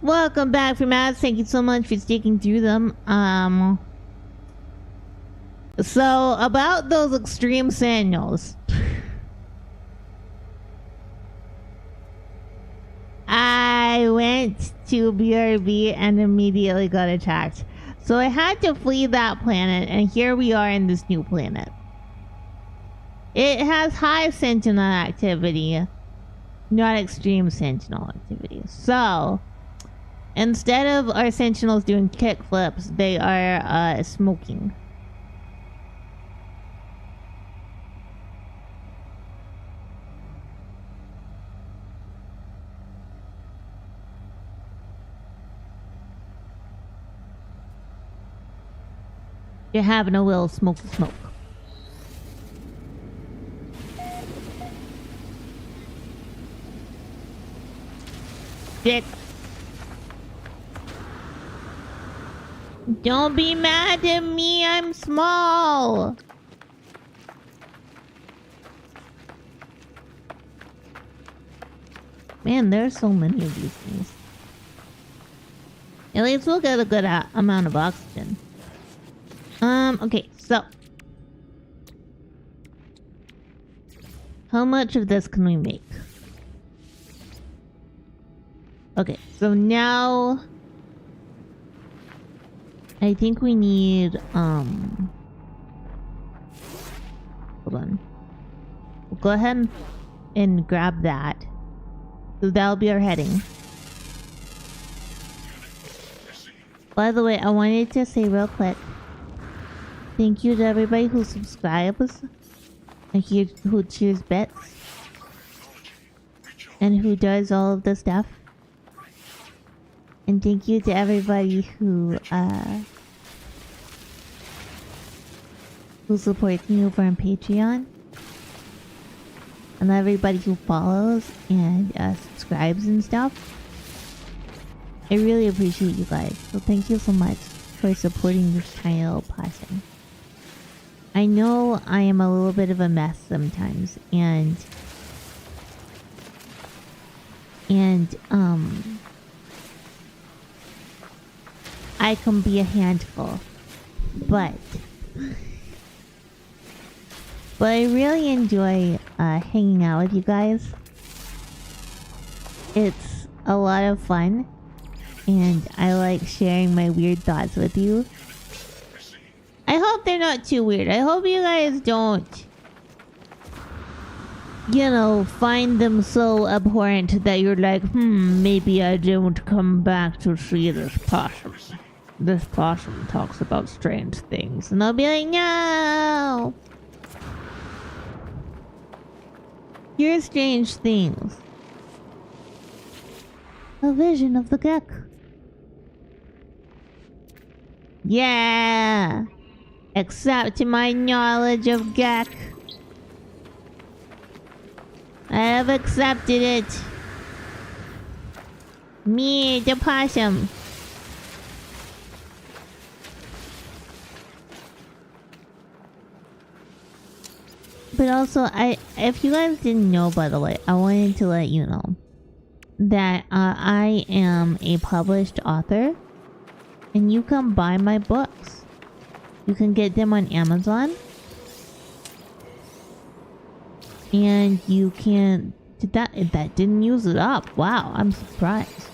Welcome back from ads. Thank you so much for sticking through them. So about those extreme sandals. I went to BRB and immediately got attacked. So I had to flee that planet, and here we are in this new planet. It has high sentinel activity, not extreme sentinel activity. So instead of our sentinels doing kickflips, they are smoking. You're having a little smoky smoke. Shit. Don't be mad at me, I'm small. Man, there's so many of these things. At least we'll get a good amount of oxygen. Okay, so how much of this can we make? Okay, so now I think we need hold on. We'll go ahead and grab that. So that'll be our heading. By the way, I wanted to say real quick, thank you to everybody who subscribes and who cheers bits and who does all of the stuff. And thank you to everybody who supports me over on Patreon. And everybody who follows and subscribes and stuff. I really appreciate you guys. So thank you so much for supporting this tiny little person. I know I am a little bit of a mess sometimes, and I can be a handful, but I really enjoy hanging out with you guys. It's a lot of fun, and I like sharing my weird thoughts with you. I hope they're not too weird. I hope you guys don't, you know, find them so abhorrent that you're like, maybe I don't come back to see this possum. This possum talks about strange things. And I'll be like, no! Here's strange things. A vision of the geck. Yeah! Accept my knowledge of Gek. I have accepted it. Me, the possum. But also, if you guys didn't know, by the way, I wanted to let you know that I am a published author, and you can buy my books. You can get them on Amazon. And you can... That didn't use it up. Wow, I'm surprised.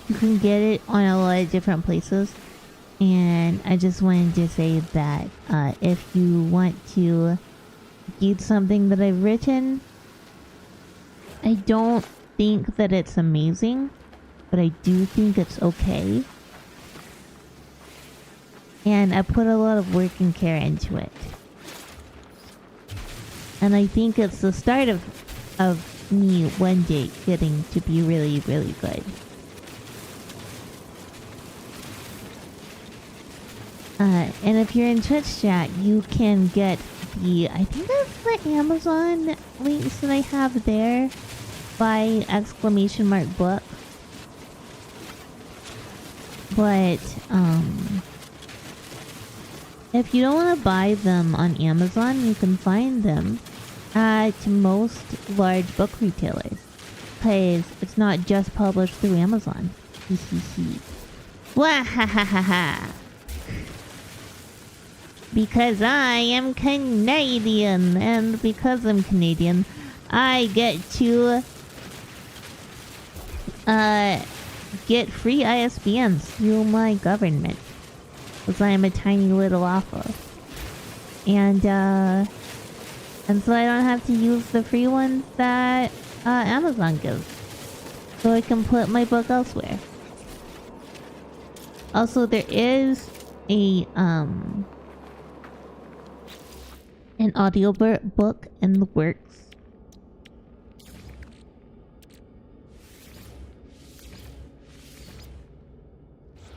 You can get it on a lot of different places. And I just wanted to say that if you want to read something that I've written, I don't think that it's amazing, but I do think it's okay. And I put a lot of work and care into it. And I think it's the start of me one day getting to be really, really good. And if you're in Twitch chat, you can get I think that's the Amazon links that I have there by !book. But If you don't want to buy them on Amazon, you can find them at most large book retailers. Because it's not just published through Amazon. Wahahaha. Because I am Canadian, and because I'm Canadian, I get to get free ISBNs through my government. Because I am a tiny little offer. And so I don't have to use the free ones that Amazon gives. So I can put my book elsewhere. Also, there is an audiobook in the works.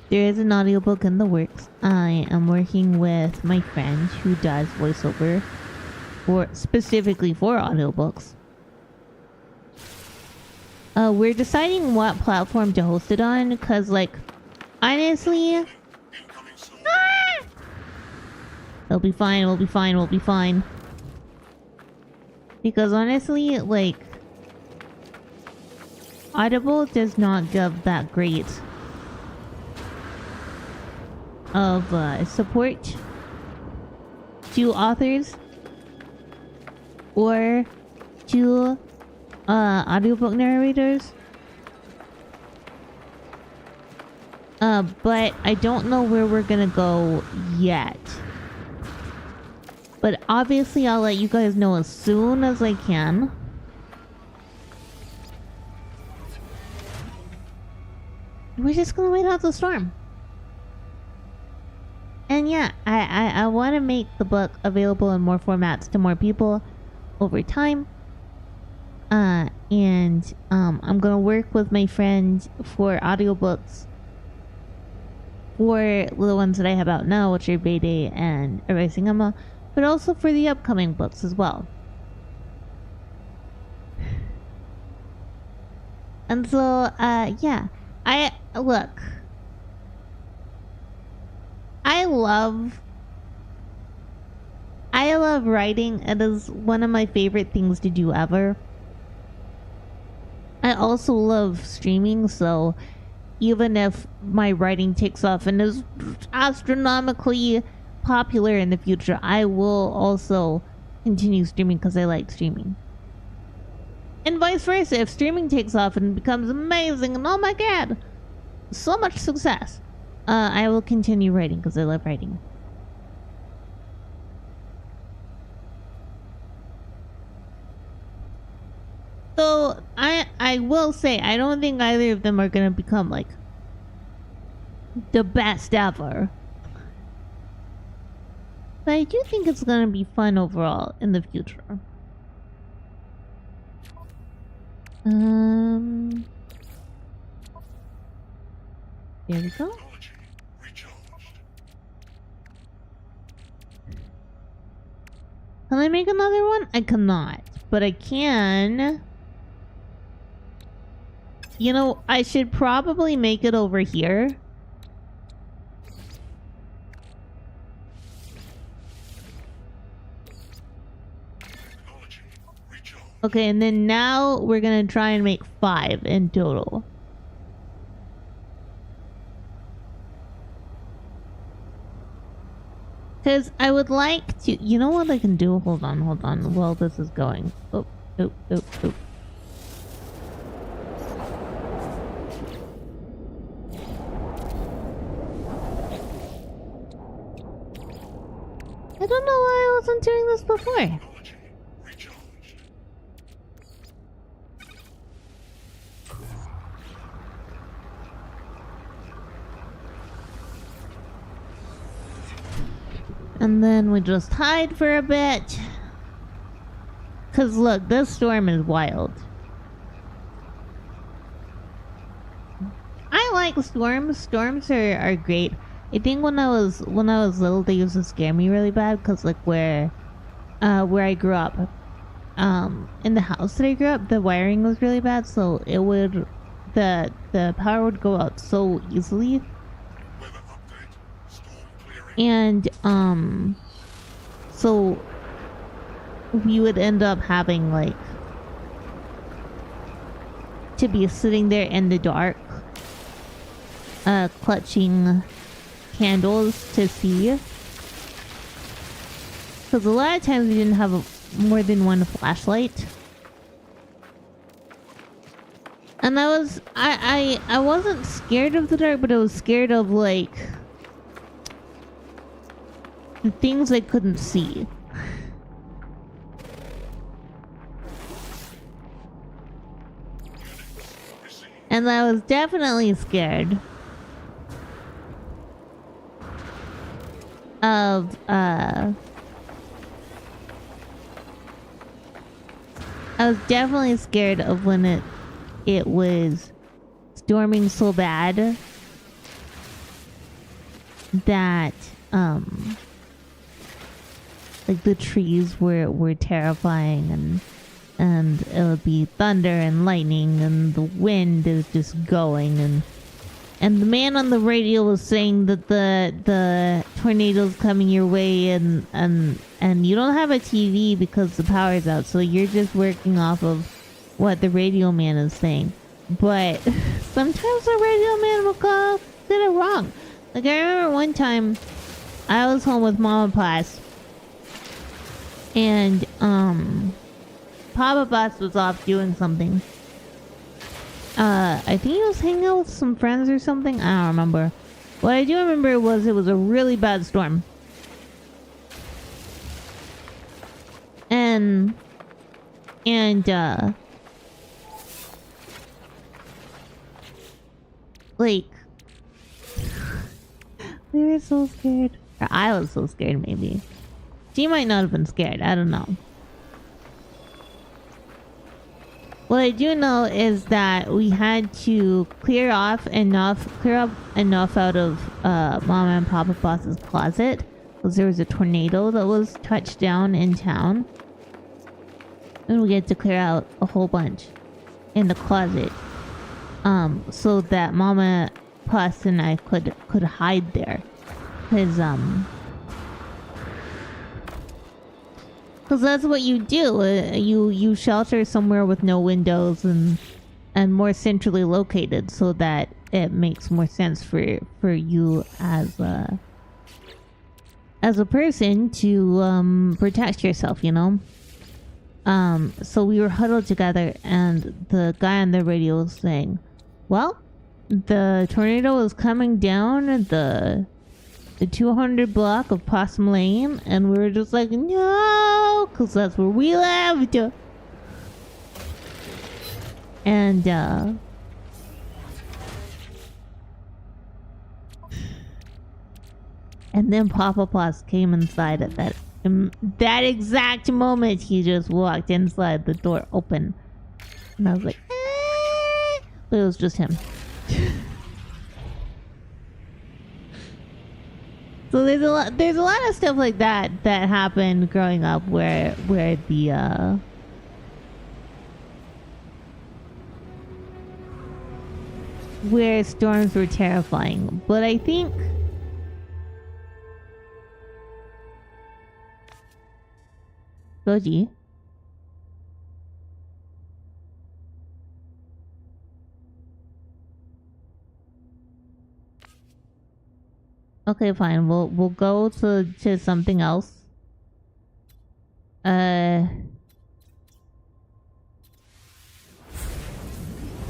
There is an audiobook in the works. I am working with my friend who does voiceover specifically for audiobooks. We're deciding what platform to host it on, because, like, honestly... It'll be fine, we'll be fine, we'll be fine. Because honestly, like... Audible does not give that great of support to authors or to audiobook narrators. But I don't know where we're gonna go yet. But obviously I'll let you guys know as soon as I can. We're just gonna wait out the storm. And yeah, I want to make the book available in more formats to more people over time. And I'm gonna work with my friend for audiobooks for the ones that I have out now, which are Bayday and Erasing Emma, but also for the upcoming books as well. And so, yeah, I love writing. It is one of my favorite things to do ever. I also love streaming, so even if my writing takes off and is astronomically popular in the future, I will also continue streaming because I like streaming. And vice versa, if streaming takes off and becomes amazing and oh my god, so much success, I will continue writing because I love writing. So I will say, I don't think either of them are gonna become like the best ever. But I do think it's gonna be fun overall in the future. There we go. Can I make another one? I cannot, but I can. You know, I should probably make it over here. Okay, and then now we're gonna try and make 5 in total. Because I would like to... You know what I can do? Hold on. While this is going. Oh. I don't know why I wasn't doing this before. And then we just hide for a bit. Cause look, this storm is wild. I like storms. Storms are great. I think when I was little, they used to scare me really bad. Cause like where I grew up, in the house that I grew up, the wiring was really bad. So it would, the power would go out so easily. Weather update. Storm clearing And so we would end up having like to be sitting there in the dark, clutching candles to see, because a lot of times we didn't have more than one flashlight. And I wasn't scared of the dark, but I was scared of like the things I couldn't see. And I was definitely scared of I was definitely scared of when it was storming so bad that like the trees were terrifying, and it would be thunder and lightning and the wind is just going, and the man on the radio was saying that the tornado's coming your way, and you don't have a TV because the power's out, so you're just working off of what the radio man is saying. But sometimes the radio man will get it wrong. Like I remember one time I was home with Mama Pass, and Papa Boss was off doing something. I think he was hanging out with some friends or something. I don't remember. What I do remember was it was a really bad storm. And like we were so scared. Or I was so scared, maybe. She might not have been scared. I don't know. What I do know is that we had to clear up enough out of Mama and Papa Boss's closet, because there was a tornado that was touched down in town, and we had to clear out a whole bunch in the closet, so that Mama Puss and I could hide there, because that's what you do. You shelter somewhere with no windows and more centrally located, so that it makes more sense for you as a person to protect yourself, you know. So we were huddled together, and the guy on the radio was saying, "Well, the tornado is coming down the 200 block of Possum Lane," and we were just like, no, because that's where we lived. And then Papa Poss came inside at that exact moment. He just walked inside, the door open, and I was like, eh. But it was just him. So there's a lot of stuff like that happened growing up where the where storms were terrifying. But I think Goji. Okay, fine. We'll go to something else.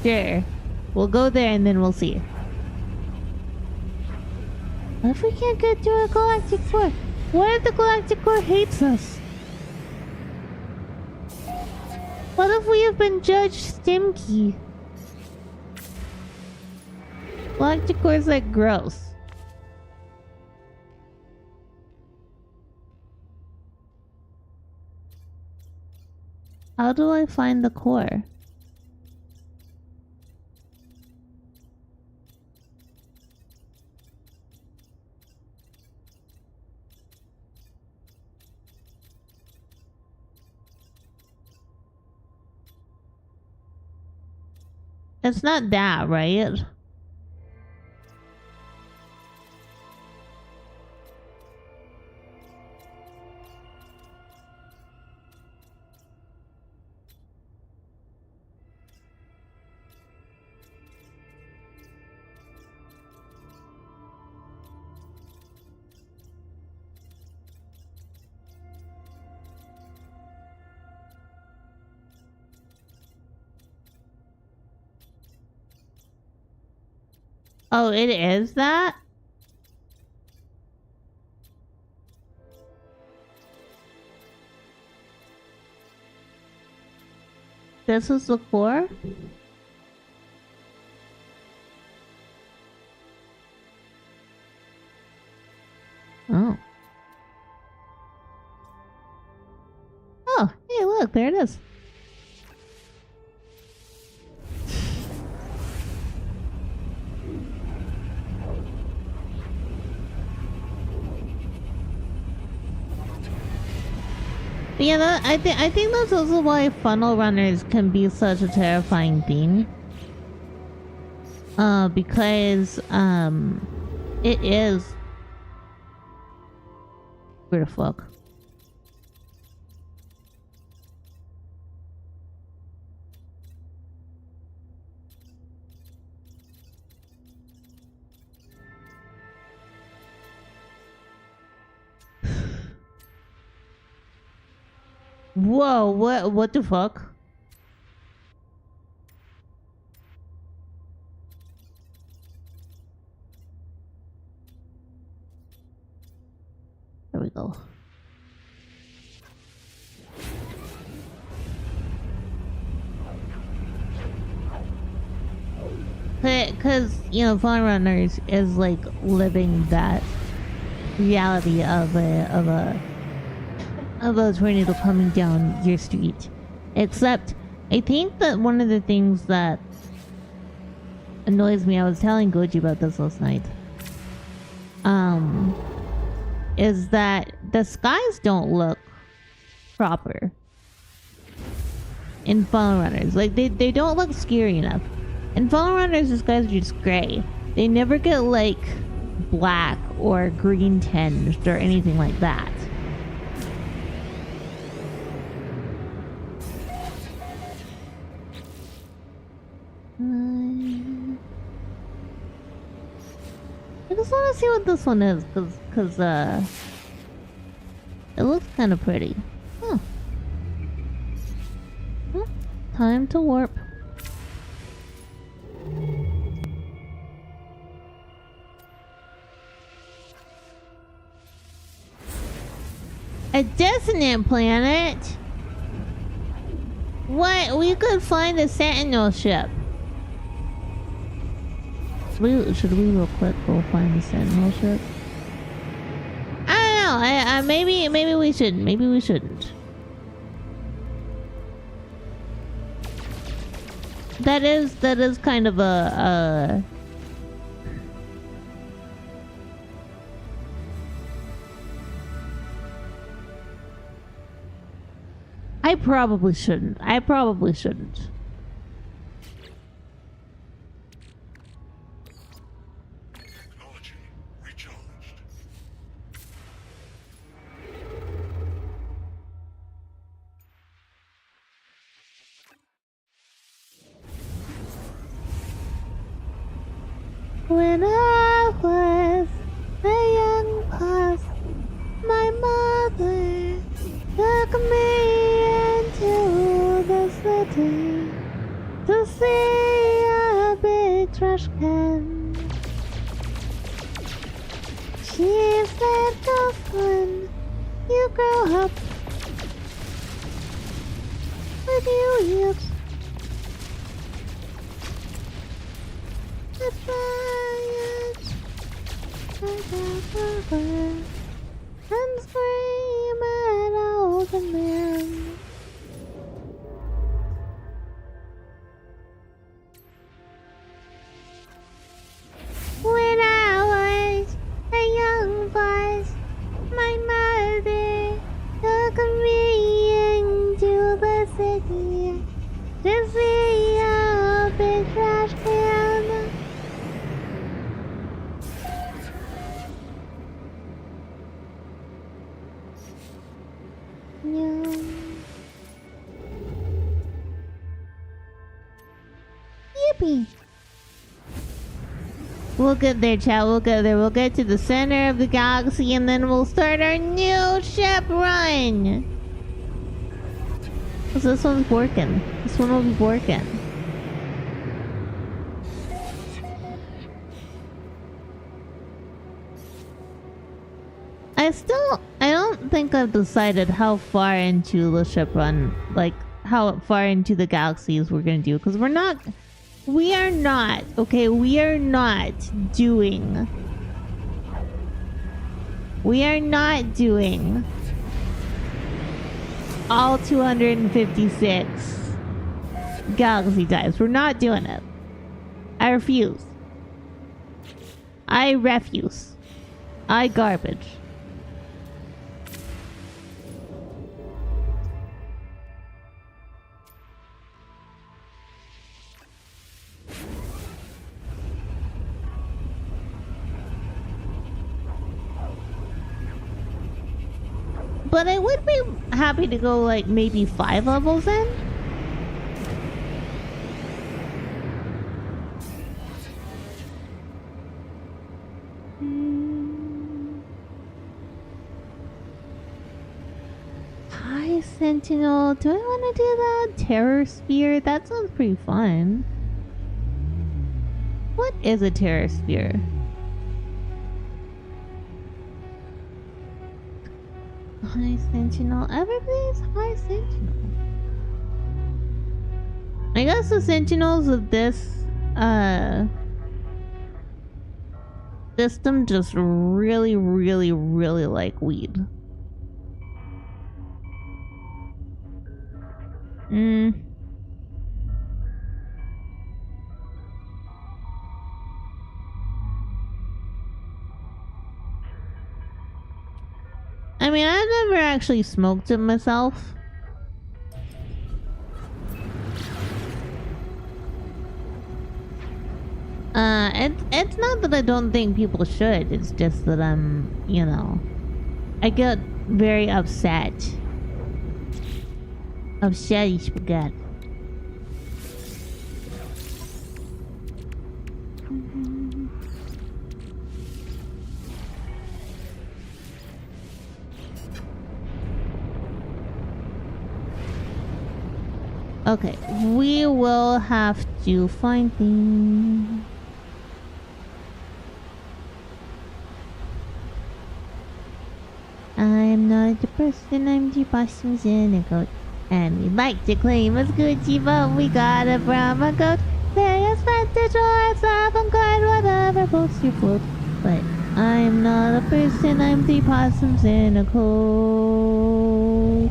Sure. We'll go there and then we'll see. What if we can't get to a Galactic Core? What if the Galactic Core hates us? What if we have been judged stinky? Galactic Core's like gross. How do I find the core? It's not that, right? Oh, it is that? This is the core? Oh. Oh, hey, look, there it is. Yeah, I think that's also why funnel runners can be such a terrifying thing. Because it is. Where the fuck? Whoa, what the fuck? There we go. Cause you know, Fun Runners is like living that reality of a tornado coming down your street. Except, I think that one of the things that annoys me, I was telling Goji about this last night, is that the skies don't look proper in Funnel Runners. Like, they don't look scary enough. In Funnel Runners, the skies are just gray. They never get, like, black or green tinged or anything like that. I just want to see what this one is, cause it looks kind of pretty. Huh. Well, time to warp. A dissonant planet? What? We could find a sentinel ship. Should we real quick go find the sentinel ship? I don't know. Maybe we shouldn't. Maybe we shouldn't. That is kind of a I probably shouldn't. Technology recharged. When I was a young puss, my mother took me into the city to see a big trash can. She said, "Go son, you grow up. What do you eat? It's giant. I got over and scream at all the men." When I was a young boy, my mother took me into the city to see a big trash can. Yippee! We'll get there, chat. We'll get there. We'll get to the center of the galaxy and then we'll start our new ship run! 'Cause this one's working. This one will be working. think I've decided how far into the ship run, like how far into the galaxies we're gonna do, because we are not doing all 256 galaxy dives. We're not doing it. I refuse. I refuse. I garbage. But I would be happy to go like maybe 5 levels in. High Sentinel. Do I want to do that? Terror Spear? That sounds pretty fun. What is a Terror Spear? High Sentinel. Everybody's High Sentinel. I guess the Sentinels of this system just really like weed. I mean, I've never actually smoked it myself. It's not that I don't think people should. It's just that I get very upset. Upsetty spaghetti. Okay, we will have to find things. I'm not the person, I'm the Boston cynical. And we like to claim as Gucci, but we got it from a goat. They expect the choice of good, whatever post your foot. But I'm not a person, I'm the possums in a coat.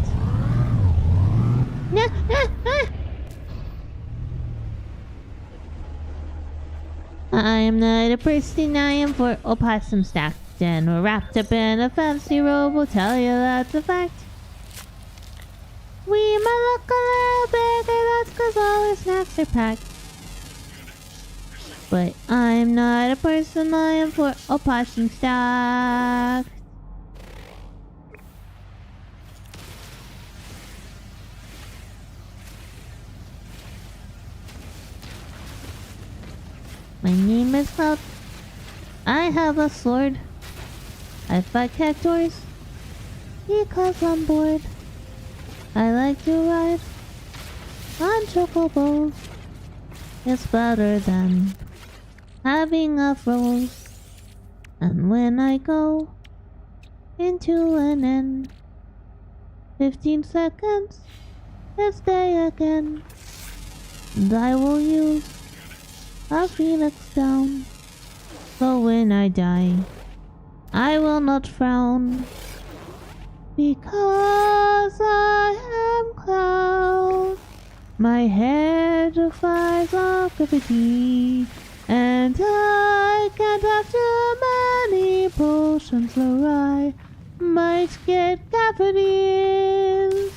I am not a person, I am for opossum stacked and wrapped up in a fancy robe. Will tell you that's a fact. We might look a little bigger, that's cause all our snacks are packed. But I'm not a person, I am for opossum stacked. My name is Cloud. I have a sword. I fight cactuars because I'm bored. I like to ride on chocobos. It's better than having a froze. And when I go into an end, 15 seconds, it's day again. And I will use a phoenix down, so when I die, I will not frown, because I am Cloud. My head defies all gravity, and I can't have too many potions, or I might get cavities.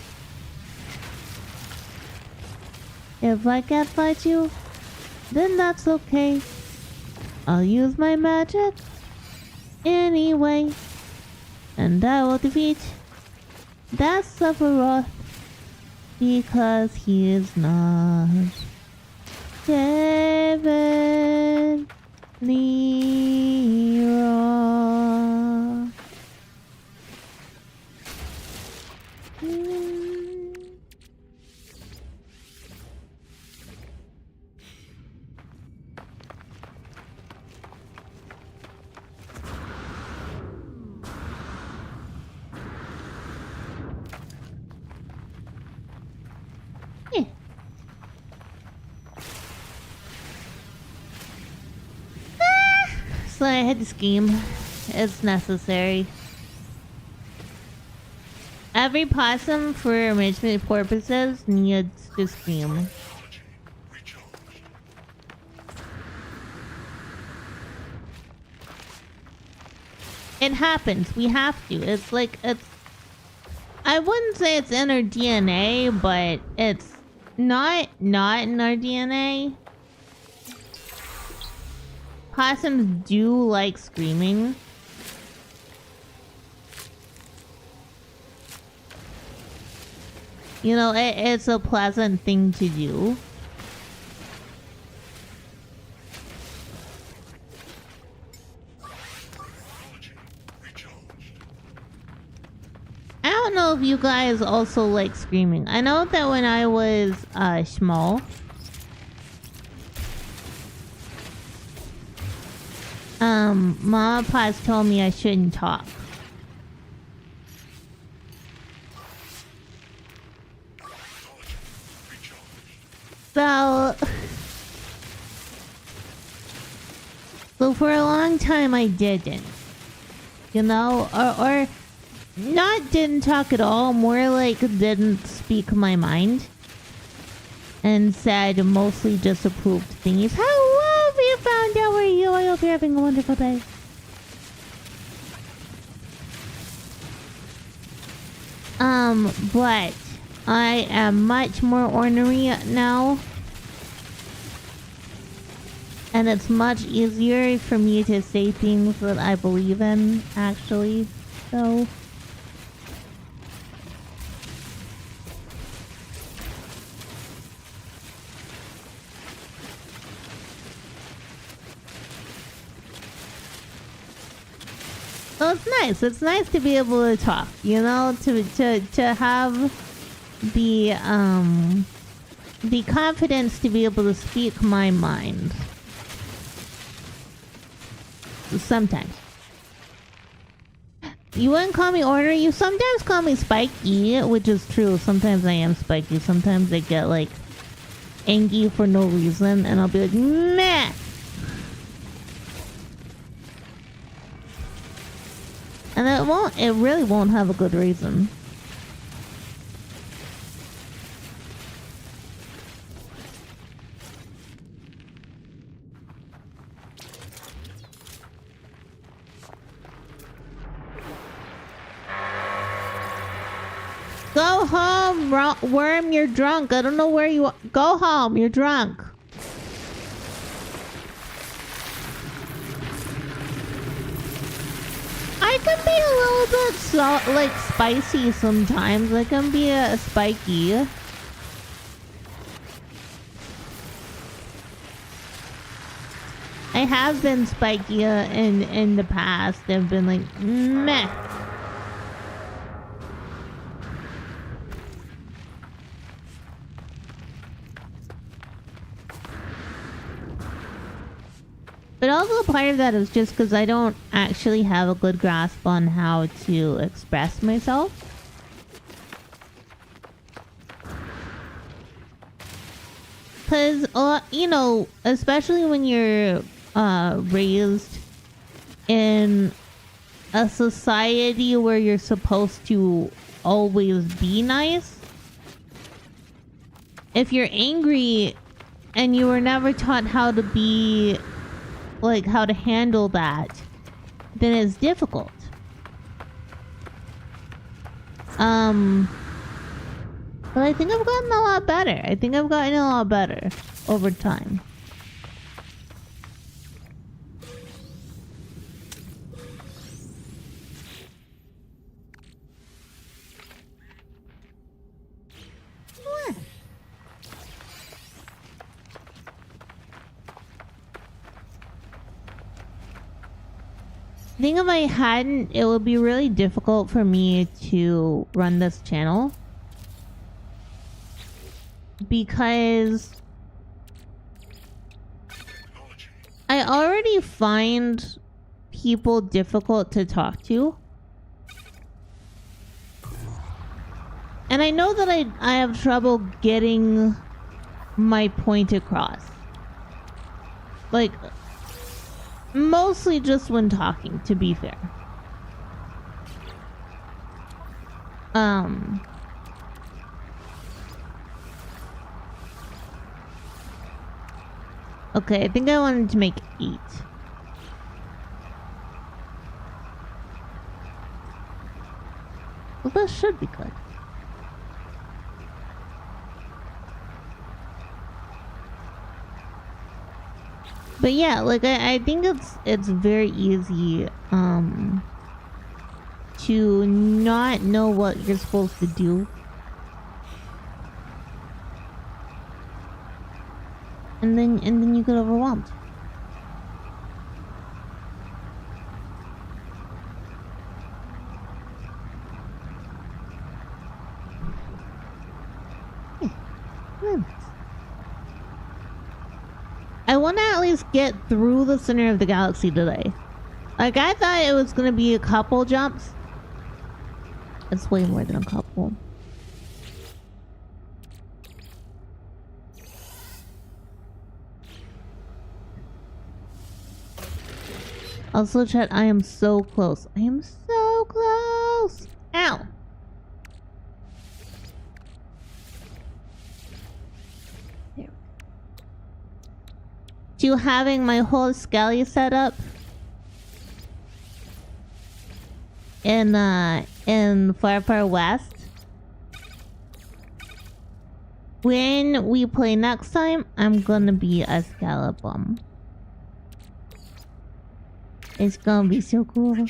If I can't fight you, then that's okay. I'll use my magic anyway, and I will defeat that Sephiroth because he is not David Leroy. So I had to scheme. It's necessary. Every possum, for enrichment purposes, needs to scheme. Technology recharged. It happens. We have to. It's like, it's... I wouldn't say it's in our DNA, but it's not in our DNA. Possums do like screaming. You know, it's a pleasant thing to do. Technology recharged. I don't know if you guys also like screaming. I know that when I was small, Mama and Pa's told me I shouldn't talk. Technology recharged. So for a long time I didn't. You know, or not didn't talk at all, more like didn't speak my mind. And said mostly disapproved things. Hello, we found out where you. I hope you're having a wonderful day. But I am much more ornery now. And it's much easier for me to say things that I believe in, actually. So... So it's nice. It's nice to be able to talk, you know, to have the confidence to be able to speak my mind. Sometimes. You wouldn't call me ornery. You sometimes call me spiky, which is true. Sometimes I am spiky. Sometimes I get like angry for no reason, and I'll be like, meh. And it really won't have a good reason. Go home, worm, you're drunk. I don't know where you are. Go home, you're drunk. I can be a little bit like spicy sometimes. I can be a spiky. I have been spiky in the past. I've been like meh. But also part of that is just because I don't actually have a good grasp on how to express myself. Because, you know, especially when you're raised in a society where you're supposed to always be nice. If you're angry and you were never taught how to be... like how to handle that, then it's difficult. But I think I've gotten a lot better. I think I've gotten a lot better over time. I think if I hadn't, it would be really difficult for me to run this channel. Because I already find people difficult to talk to. And I know that I have trouble getting my point across. Like... Mostly just when talking, to be fair. Okay, I think I wanted to make 8. Well, that should be good. But yeah, like I think it's very easy to not know what you're supposed to do. And then you get overwhelmed. Yeah, very nice. I want to at least get through the center of the galaxy today. Like, I thought it was gonna be a couple jumps. It's way more than a couple. Also, chat, I am so close. I am so close. Ow. There. To having my whole Scally set up in Far Far West. When we play next time, I'm gonna be a Scallopum. It's gonna be so cool. I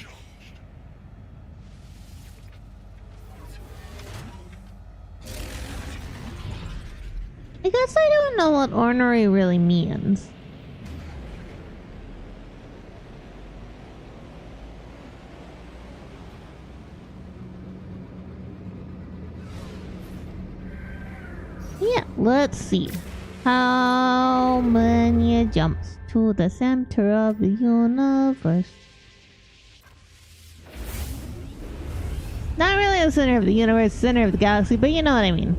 guess I don't know what ornery really means. Yeah, let's see. How many jumps to the center of the universe? Not really the center of the universe, center of the galaxy, but you know what I mean.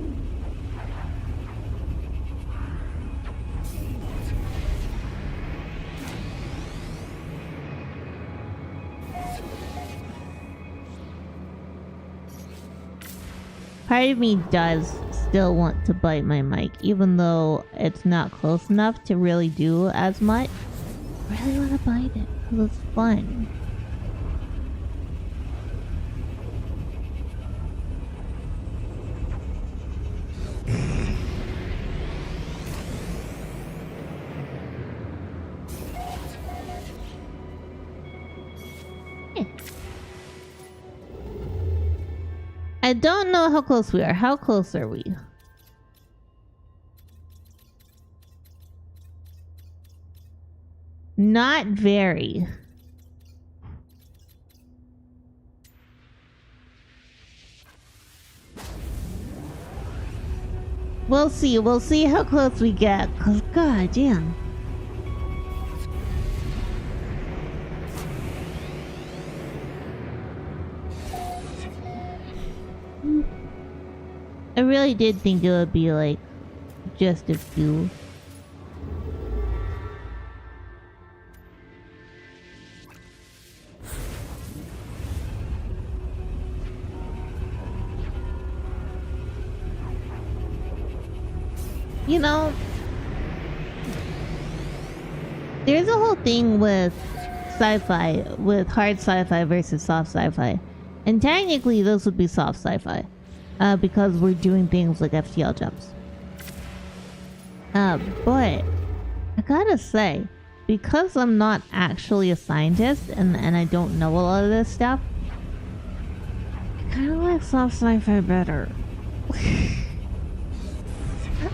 Part of me does still want to bite my mic, even though it's not close enough to really do as much. I really want to bite it because it's fun. I don't know how close we are. How close are we? Not very. We'll see. We'll see how close we get. Cause god damn. I really did think it would be like just a few. You know, there's a whole thing with sci-fi, with hard sci-fi versus soft sci-fi. And technically those would be soft sci-fi. Because we're doing things like FTL jumps. But I gotta say, because I'm not actually a scientist and I don't know a lot of this stuff, I kinda like soft sci-fi better.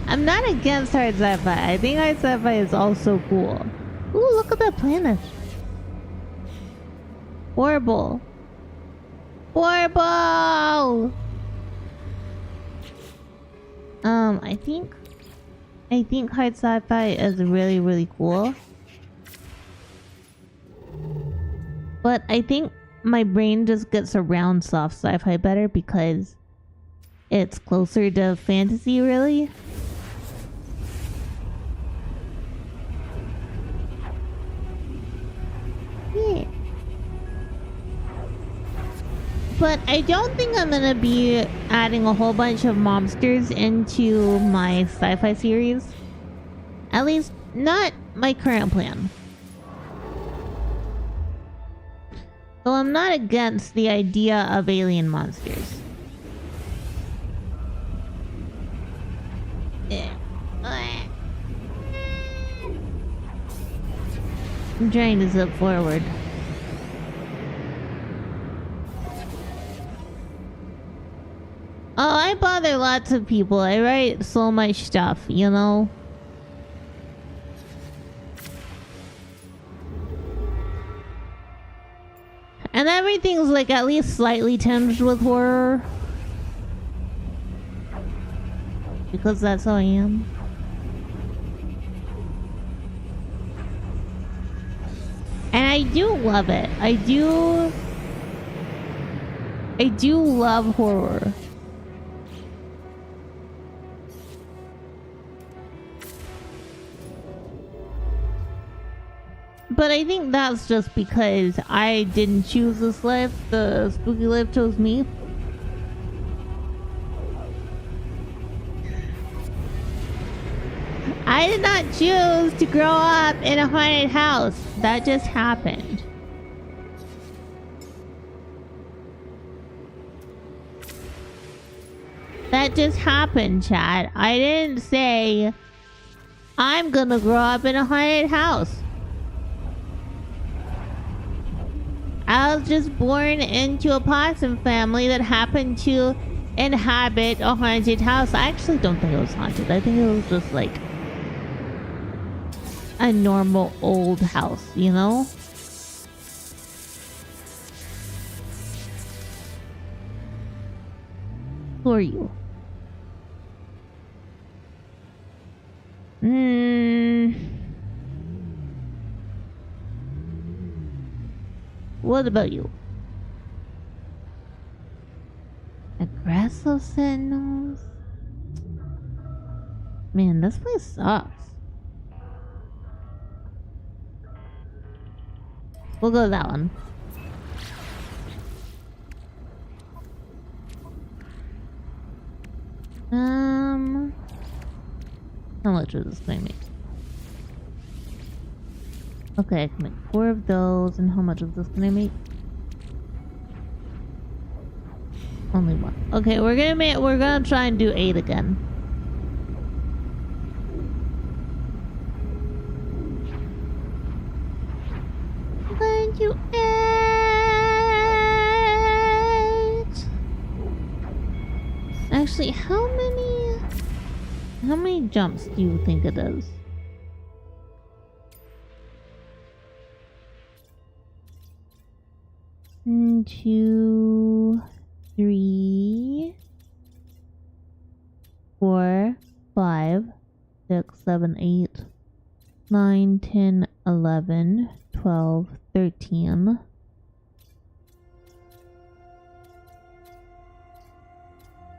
I'm not against hard sci-fi. I think hard sci-fi is also cool. Ooh, look at that planet. Horrible. Horrible! I think hard sci-fi is really, really cool. But I think my brain just gets around soft sci-fi better because it's closer to fantasy, really. But I don't think I'm gonna be adding a whole bunch of monsters into my sci-fi series. At least, not my current plan. So I'm not against the idea of alien monsters. I'm trying to zip forward. Oh, I bother lots of people. I write so much stuff, you know? And everything's like at least slightly tinged with horror. Because that's how I am. And I do love it. I do love horror. But I think that's just because I didn't choose this life. The spooky life chose me. I did not choose to grow up in a haunted house. That just happened. That just happened, Chad. I didn't say I'm gonna grow up in a haunted house. I was just born into a possum family that happened to inhabit a haunted house. I actually don't think it was haunted. I think it was just like a normal old house, you know? Who are you? What about you? Aggressive sentinels? Man, this place sucks. We'll go with that one. How much is this thing make? Okay, I can make 4 of those. And how much of this can I make? Only 1. Okay, we're gonna try and do 8 again. I'm going to 8. Actually, how many jumps do you think it is? 1, 2, 3, 4, 5, 6, 7, 8, 9, 10, 11, 12, 13.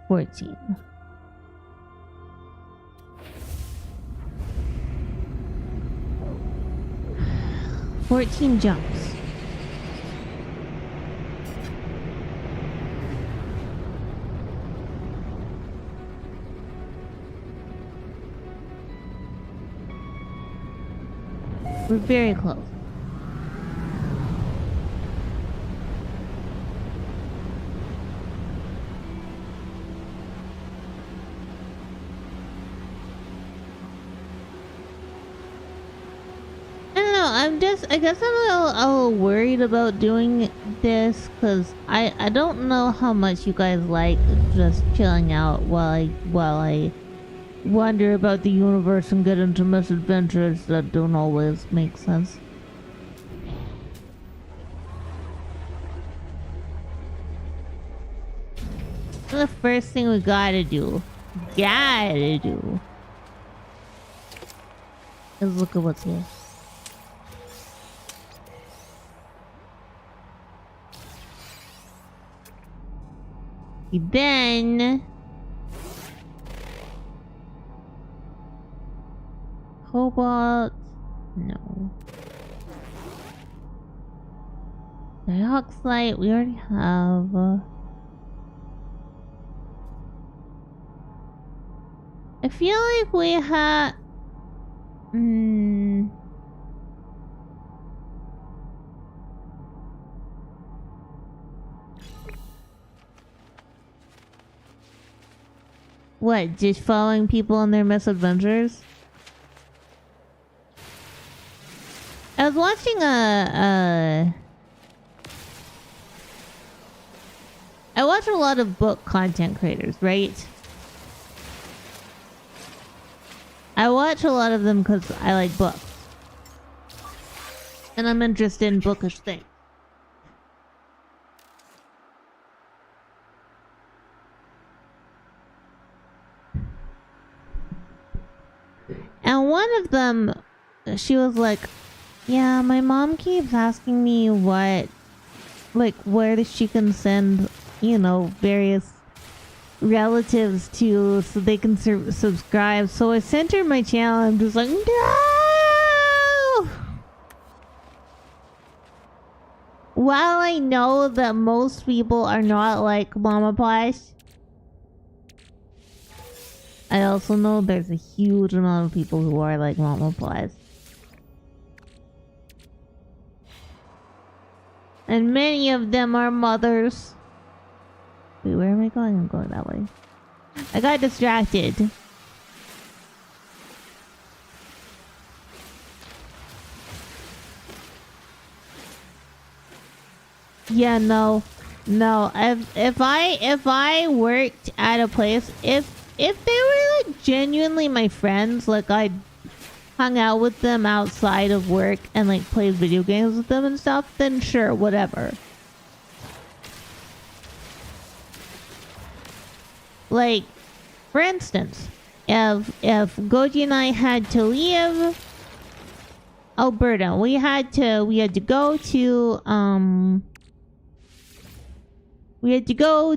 14. Jumps. We're very close. I guess I'm a little worried about doing this because I don't know how much you guys like just chilling out while I wonder about the universe and get into misadventures that don't always make sense. The first thing we gotta do is look at what's here. Then cobalt, no. Dioxide, we already have. I feel like we had. What? Just following people on their misadventures? I was watching I watch a lot of book content creators, right? I watch a lot of them because I like books. And I'm interested in bookish things. And one of them, she was like, yeah, my mom keeps asking me what, like, where she can send, you know, various relatives to so they can subscribe. So I sent her my channel. I'm just like, no! While I know that most people are not like Mama Pies, I also know there's a huge amount of people who are like Mama Pies. And many of them are mothers. Wait, where am I going? I'm going that way. I got distracted. Yeah, no. If I worked at a place, if they were like genuinely my friends, like I hung out with them outside of work and like played video games with them and stuff, then sure, whatever. Like, for instance, if Goji and I had to leave Alberta, we had to go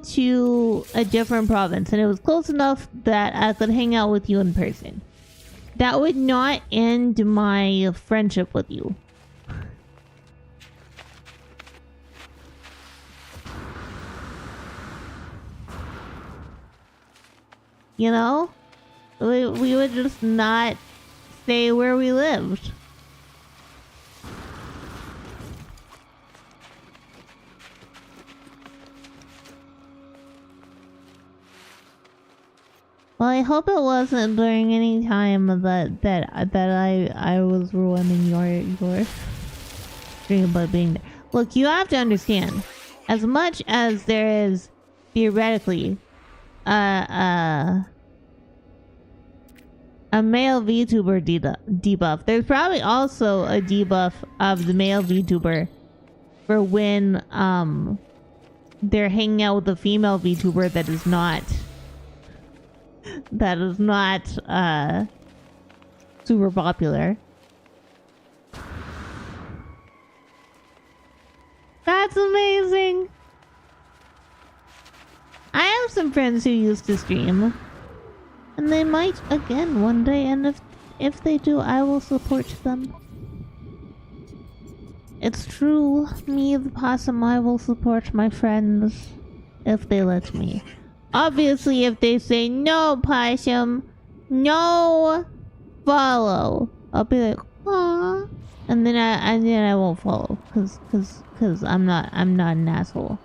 to a different province, and it was close enough that I could hang out with you in person. That would not end my friendship with you. You know? We would just not stay where we lived. Well, I hope it wasn't during any time that I was ruining your dream by being there. Look, you have to understand, as much as there is theoretically a male VTuber debuff, there's probably also a debuff of the male VTuber for when they're hanging out with a female VTuber that is not super popular. That's amazing. I have some friends who used to stream, and they might again one day, and if they do, I will support them. It's true, me the possum, I will support my friends if they let me. Obviously, if they say no, possum, no follow, I'll be like, aw, and then I won't follow, cause I'm not an asshole.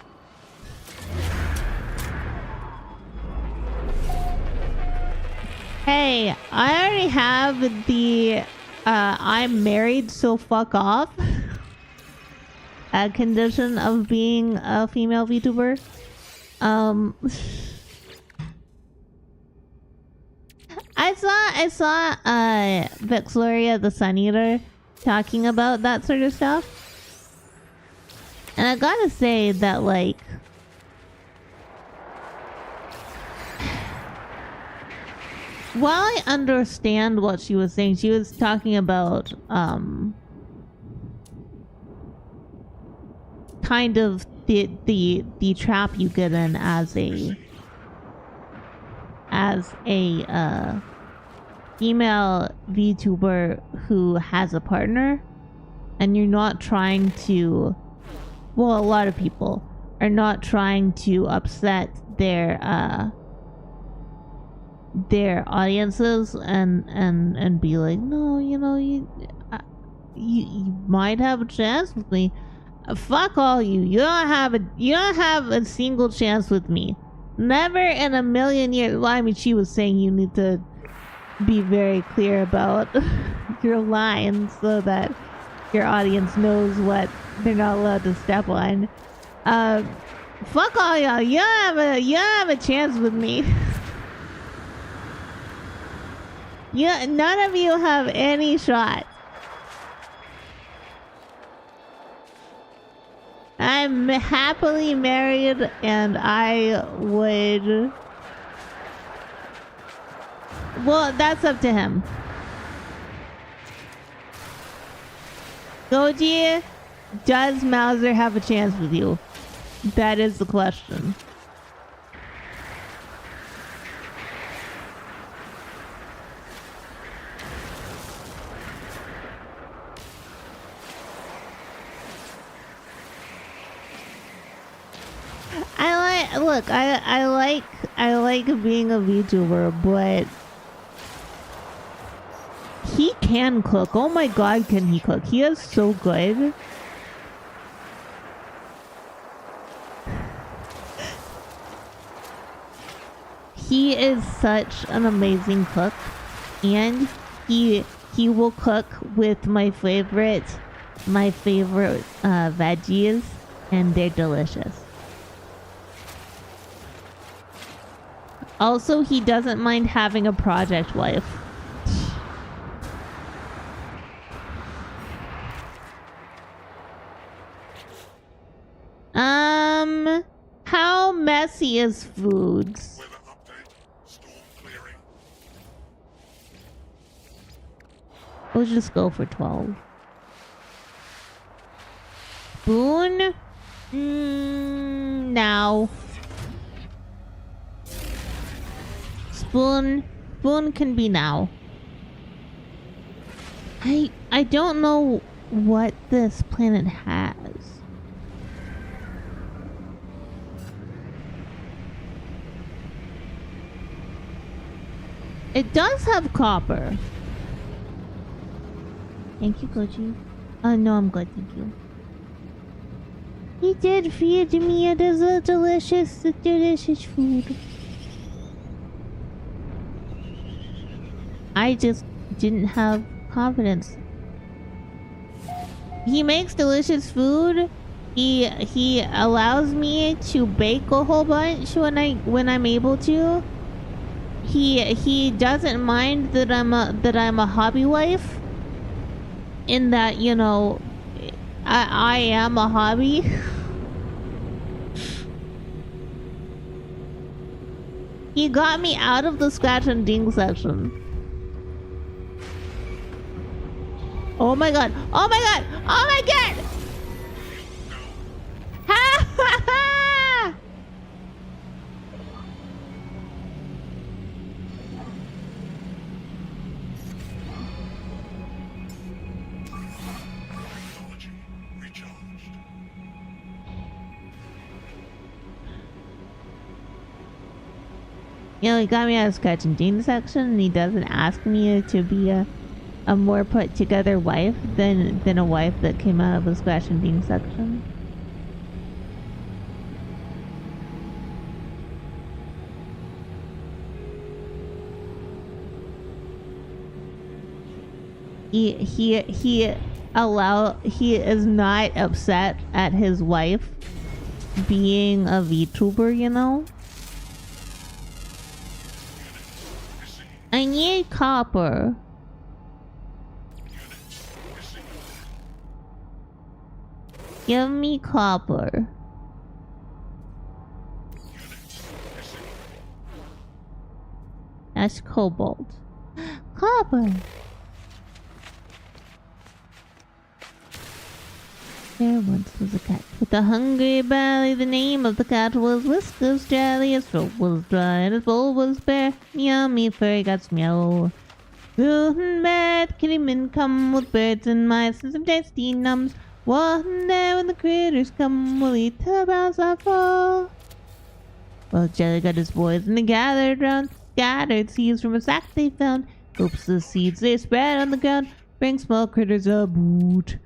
Hey, I already have the I'm married, so fuck off condition of being a female VTuber. I saw Vexloria the Sun Eater talking about that sort of stuff, and I gotta say that, like, while I understand what she was saying, she was talking about kind of the trap you get in as a female VTuber who has a partner, and you're not trying to, well, a lot of people, are not trying to upset their their audiences and be like, no, you know, you might have a chance with me. Fuck all you. You don't have a single chance with me. Never in a million years. Well, I mean, she was saying you need to be very clear about your lines so that your audience knows what they're not allowed to step on. Fuck all y'all. You don't have a chance with me. None of you have any shot. I'm happily married, and I would... Well, that's up to him. Goji, does Mauser have a chance with you? That is the question. I like being a VTuber, but he can cook. Oh my god, can he cook? He is so good. He is such an amazing cook, and he will cook with my favorite veggies, and they're delicious. Also, he doesn't mind having a project wife. How messy is foods? Weather update. Storm clearing. We'll just go for 12. Spoon? Now. Spoon can be now. I don't know what this planet has. It does have copper. Thank you, Koji. No, I'm good, thank you. He did feed me. It is a delicious food. I just didn't have confidence. He makes delicious food. He allows me to bake a whole bunch when I'm able to. He doesn't mind that I'm a hobby wife. In that, you know, I am a hobby. He got me out of the scratch and ding section. Oh my god! Oh my god! Oh my god! Ha ha ha! Technology recharged. You know, he got me out of scratch and ding section, and he doesn't ask me to be a more put together wife than a wife that came out of the scratch and ding section. He is not upset at his wife being a VTuber, you know? I need copper. Give me copper. That's cobalt. Copper. There once was a cat with a hungry belly. The name of the cat was Whiskers Jelly. His throat was dry and his bowl was bare. Yummy furry guts meow. Good and bad kitty men come with birds and mice and some tasty nums. One day when the critters come, we'll eat till the bounce off fall. Well, Jelly got his boys and they gathered round. scattered seeds from a sack they found. Oops, the seeds they spread on the ground bring small critters a boot.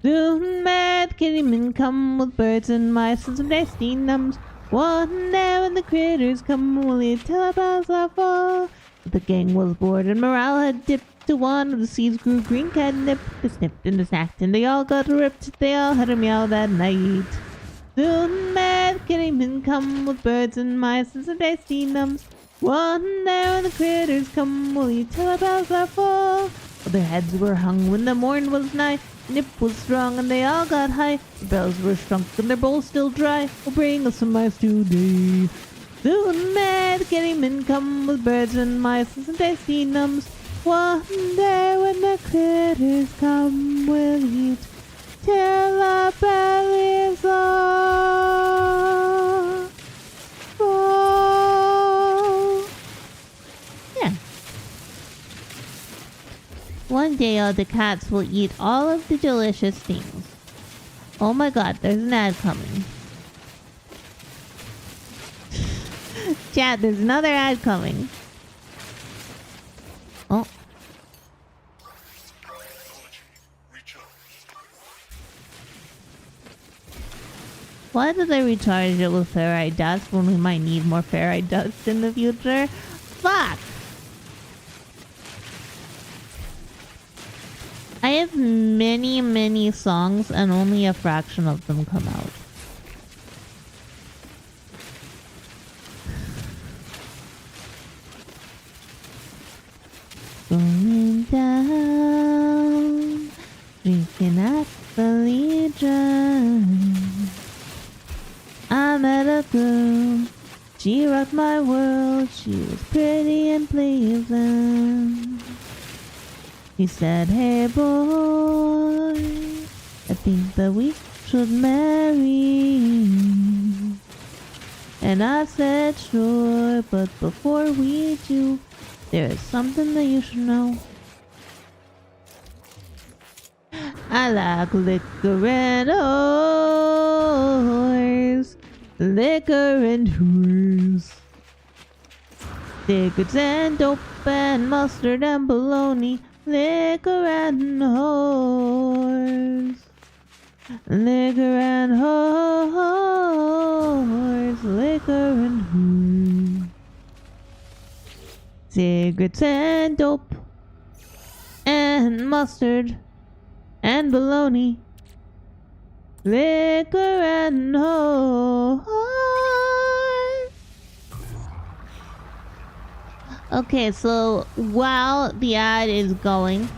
Soon mad kittymen come with birds and mice and some nasty numbs. One day when the critters come, will you tell our bells are full? But the gang was bored and morale had dipped. To one of the seeds grew green catnip. They sniffed and they snacked and they all got ripped. They all had a meow that night. Soon mad kittymen come with birds and mice and some tasty numbs. One day when the critters come, will you tell our bells are full? Well, their heads were hung when the morn was nigh. Nip was strong and they all got high. The bells were shrunk and their bowls still dry. Will bring us some mice today. Soon mad kittymen come with birds and mice and some tasty numbs. One day when the critters come, we'll eat till our bellies are full. Yeah. One day all the cats will eat all of the delicious things. Oh my god, there's an ad coming. Chat, there's another ad coming. Oh. Why did I recharge it with ferrite dust when we might need more ferrite dust in the future? Fuck! I have many songs and only a fraction of them come out. Going down, drinking at the Legion. I met a girl, she rocked my world, she was pretty and pleasing. She said, hey boy, I think that we should marry. And I said, sure, but before we do, there is something that you should know. I like liquor and whores, liquor and whores, cigarettes and dope and mustard and bologna, liquor and whores, liquor and whores, liquor and whores. Cigarettes and dope and mustard and bologna, liquor and whores. Okay, so while the ad is going,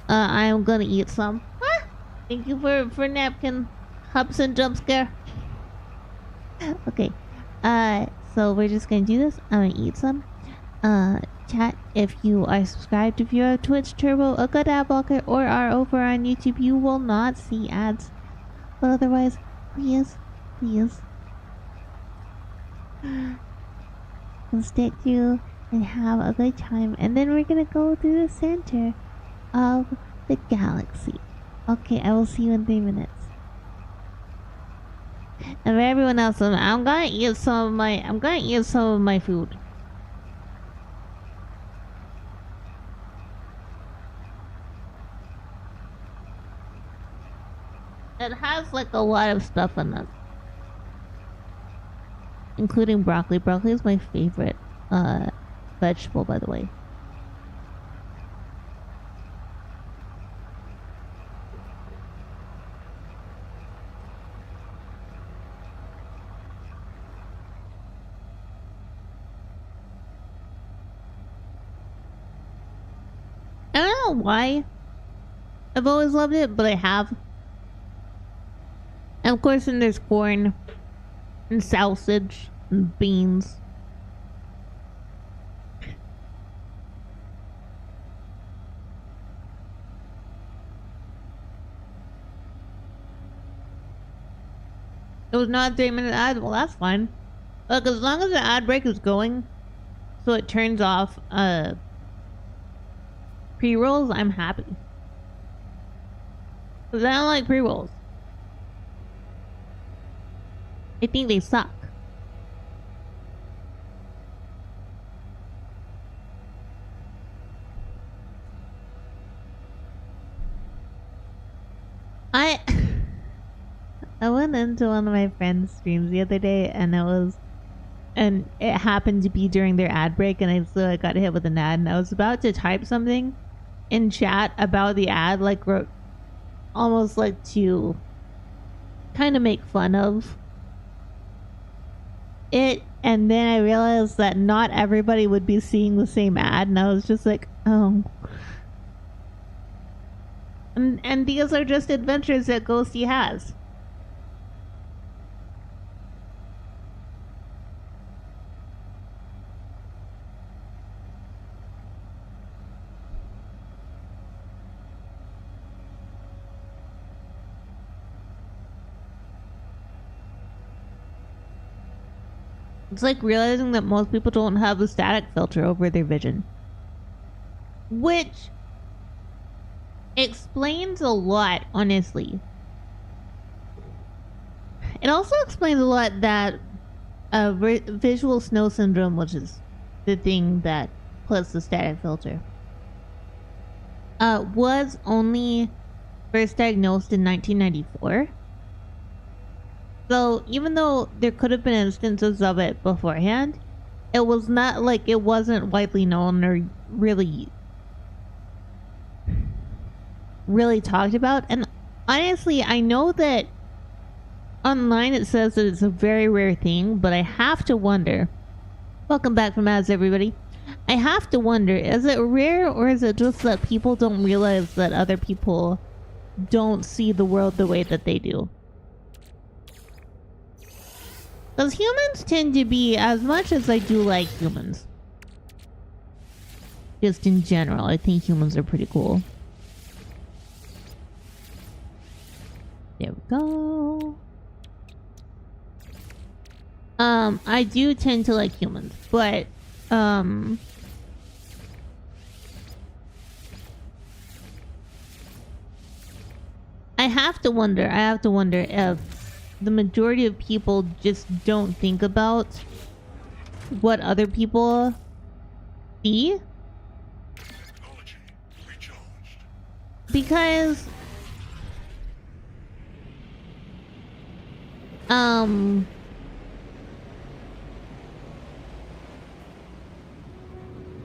I'm gonna eat some. Ah, thank you for napkin, Hubson jump scare. Okay, so we're just gonna do this. I'm gonna eat some. Chat, if you are subscribed, if you have Twitch Turbo, a good ad blocker, or are over on YouTube, you will not see ads. But otherwise, please stick to and have a good time. And then we're gonna go to the center of the galaxy. Okay, I will see you in 3 minutes. And for everyone else, I'm gonna eat some of my food. It has like a lot of stuff in it, including broccoli. Broccoli is my favorite vegetable, by the way. I don't know why I've always loved it, but I have. And of course, then there's corn and sausage and beans. It was not a 3-minute ad. Well, that's fine. Look, as long as the ad break is going, so it turns off pre-rolls, I'm happy. Because I don't like pre-rolls. I think they suck. I I went into one of my friend's streams the other day, and it happened to be during their ad break, and I got hit with an ad, and I was about to type something in chat about the ad, like wrote almost like to kind of make fun of it, and then I realized that not everybody would be seeing the same ad, and I was just like, oh. And these are just adventures that Ghostie has. It's like realizing that most people don't have a static filter over their vision. Which explains a lot, honestly. It also explains a lot that visual snow syndrome, which is the thing that plus the static filter, was only first diagnosed in 1994. So even though there could have been instances of it beforehand, it was not like it wasn't widely known or really talked about. And honestly, I know that online it says that it's a very rare thing, but I have to wonder. Welcome back from ads, everybody. I have to wonder, is it rare, or is it just that people don't realize that other people don't see the world the way that they do? Because humans tend to be, as much as I do like humans, just in general, I think humans are pretty cool. There we go. I do tend to like humans, but I have to wonder if the majority of people just don't think about what other people see. Technology recharged. Because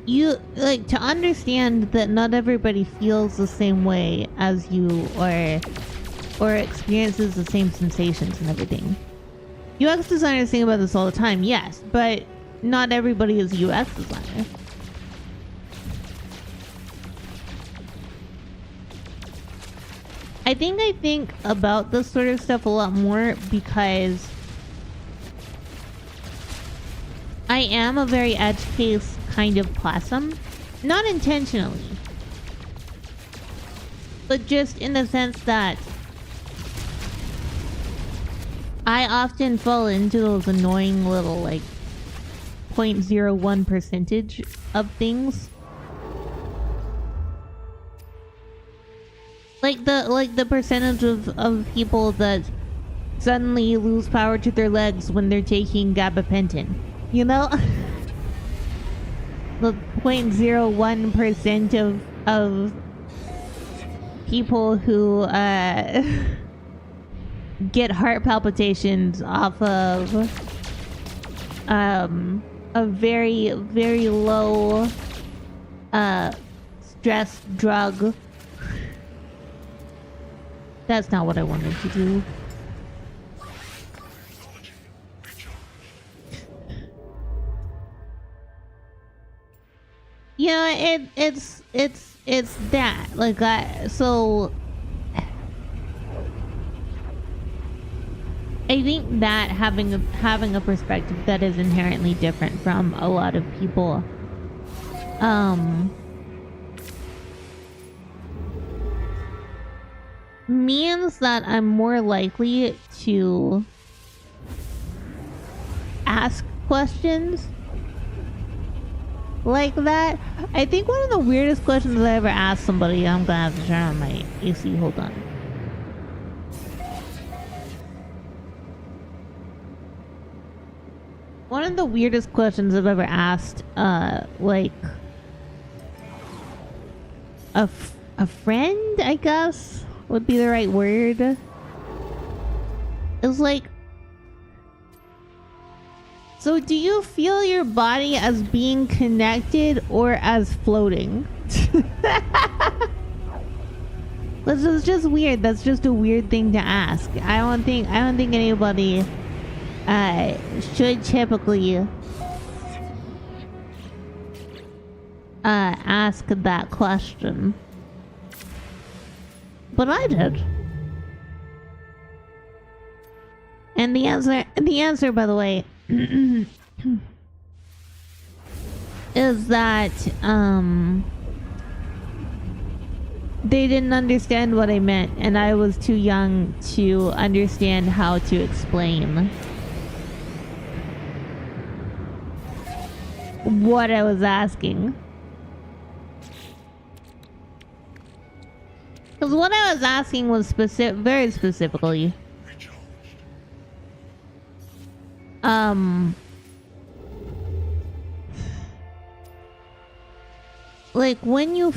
you like to understand that not everybody feels the same way as you, or experiences the same sensations and everything. UX designers think about this all the time, yes, but not everybody is a UX designer. I think about this sort of stuff a lot more because I am a very edge case kind of possum. Not intentionally, but just in the sense that I often fall into those annoying little like 0.01% of things. Like the percentage of people that suddenly lose power to their legs when they're taking gabapentin. You know? The 0.01% of people who get heart palpitations off of a very, very low stress drug. That's not what I wanted to do. Technology recharged. Yeah, it's that. Like I think that having a perspective that is inherently different from a lot of people means that I'm more likely to ask questions like that. I think one of the weirdest questions I ever asked somebody, I'm gonna have to turn on my AC, hold on. One of the weirdest questions I've ever asked, like a friend, I guess, would be the right word. It's like, so do you feel your body as being connected or as floating? That's just weird. That's just a weird thing to ask. I don't think anybody should typically ask that question. But I did. And the answer, by the way, is that they didn't understand what I meant, and I was too young to understand how to explain what I was asking. Because what I was asking was very specifically, like when you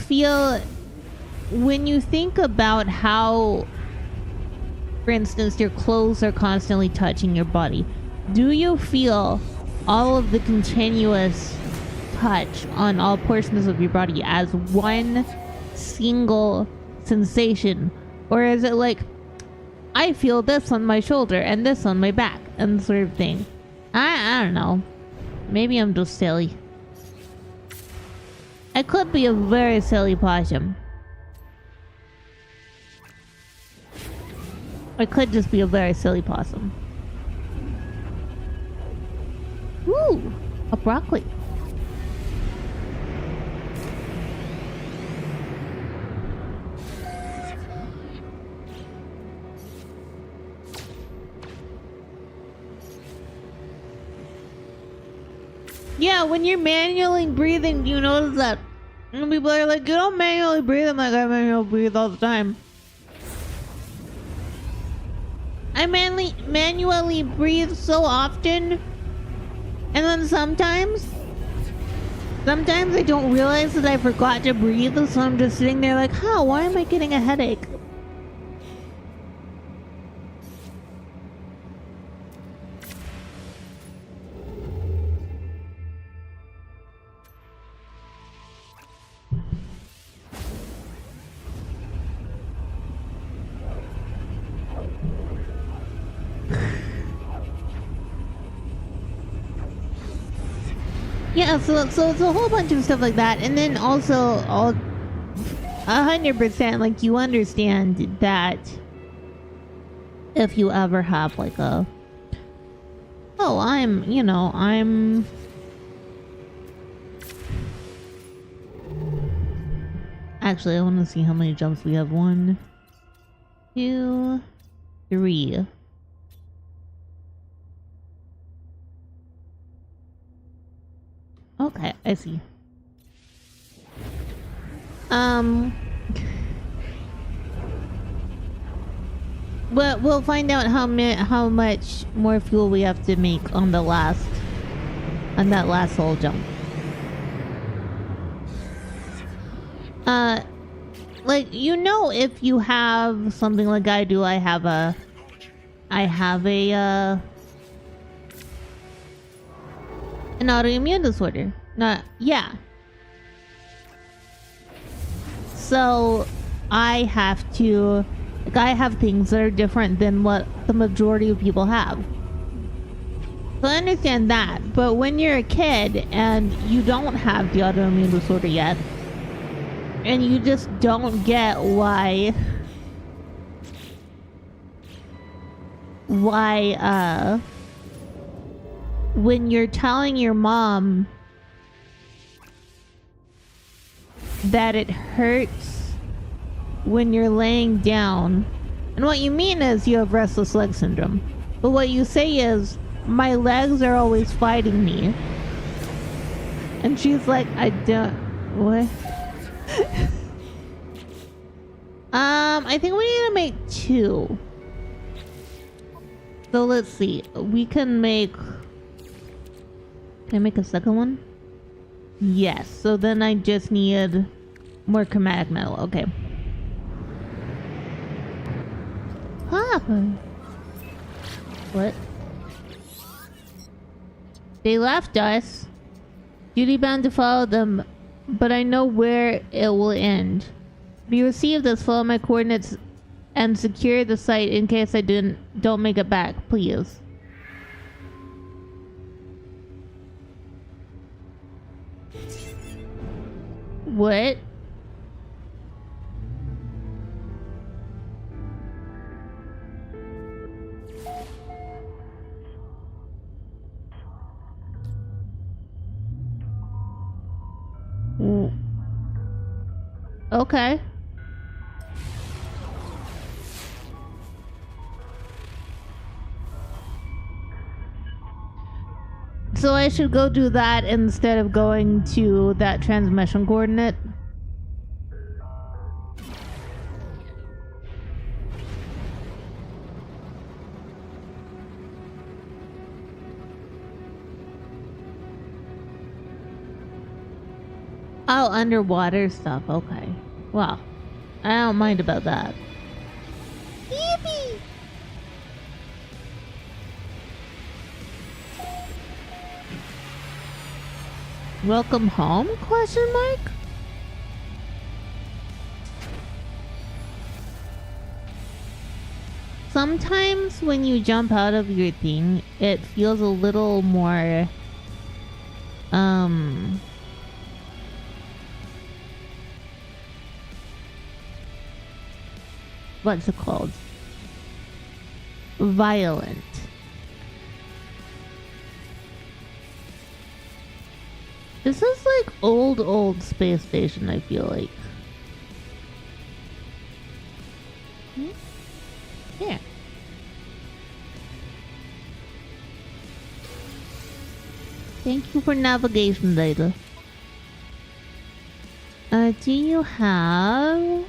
think about how, for instance, your clothes are constantly touching your body, do you feel all of the continuous touch on all portions of your body as one single sensation? Or is it like, I feel this on my shoulder and this on my back and sort of thing? I don't know. Maybe I'm just silly. I could be a very silly possum. I could just be a very silly possum. Ooh, a broccoli. Yeah, when you're manually breathing, you notice that. And people are like, you don't manually breathe. I'm like, I manually breathe all the time. I manually breathe so often. And then sometimes I don't realize that I forgot to breathe. So I'm just sitting there like, huh, why am I getting a headache? Yeah, so it's a whole bunch of stuff like that, and then also all 100%, like, you understand that if you ever have like a, oh, I'm actually, I want to see how many jumps we have. 1, 2, 3. Okay, I see. But we'll find out how much more fuel we have to make on that last whole jump. Like, if you have something like I do, I have a an autoimmune disorder. Yeah. So I have things that are different than what the majority of people have. So I understand that. But when you're a kid and you don't have the autoimmune disorder yet, and you just don't get why when you're telling your mom that it hurts when you're laying down, and what you mean is you have restless leg syndrome, but what you say is, my legs are always fighting me. And she's like, I don't... What? I think we need to make 2. So let's see. We can make... Can I make a second one? Yes. So then I just need more chromatic metal. Okay. happened? What? They left us. Duty bound to follow them, but I know where it will end. If you receive this, follow my coordinates and secure the site in case I don't make it back, please. What? Okay. So I should go do that instead of going to that transmission coordinate? Oh, underwater stuff. Okay. Well, I don't mind about that. Yippee! Welcome home? Question mark? Sometimes when you jump out of your thing, it feels a little more what's it called? Violent. This is like old space station, I feel like. Yeah. Thank you for navigation data. Do you have...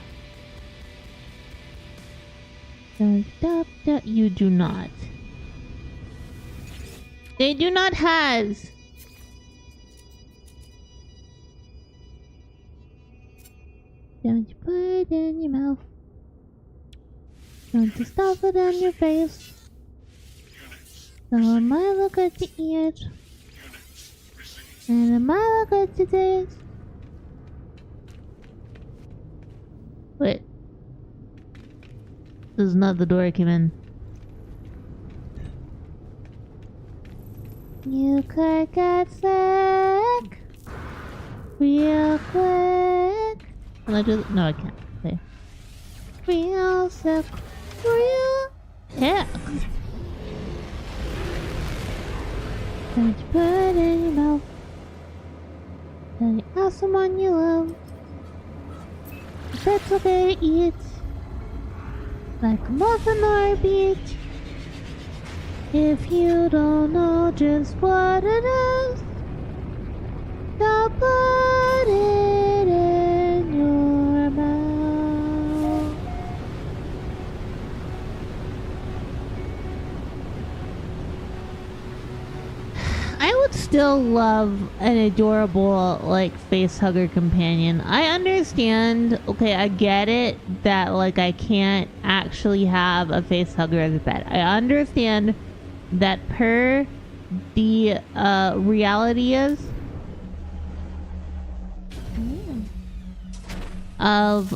You do not. They do not has. Don't you put it in your mouth. Don't you stuff it in your face. So I might look at your ears. And I might look at your face. Wait. This is not the door I came in. You could get sick real quick. Can I do that? No, I can't. Okay. Real sick. Real sick. Don't you put it in your mouth. Then you ask someone you love if it's okay to eat. Like a muffin or a beach. If you don't know just what it is, don't put it in your mouth. I would still love an adorable, like, face hugger companion. I understand, okay, I get it that, like, I can't actually have a face hugger as a pet. I understand that per the reality is of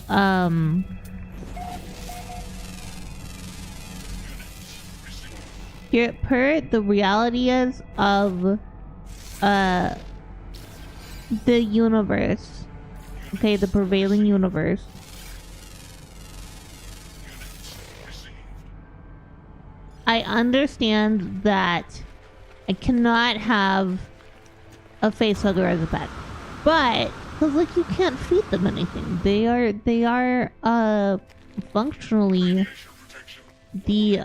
here per the reality is of the universe, okay, the prevailing universe. I understand that I cannot have a face hugger as a pet, but because like you can't feed them anything, they are functionally the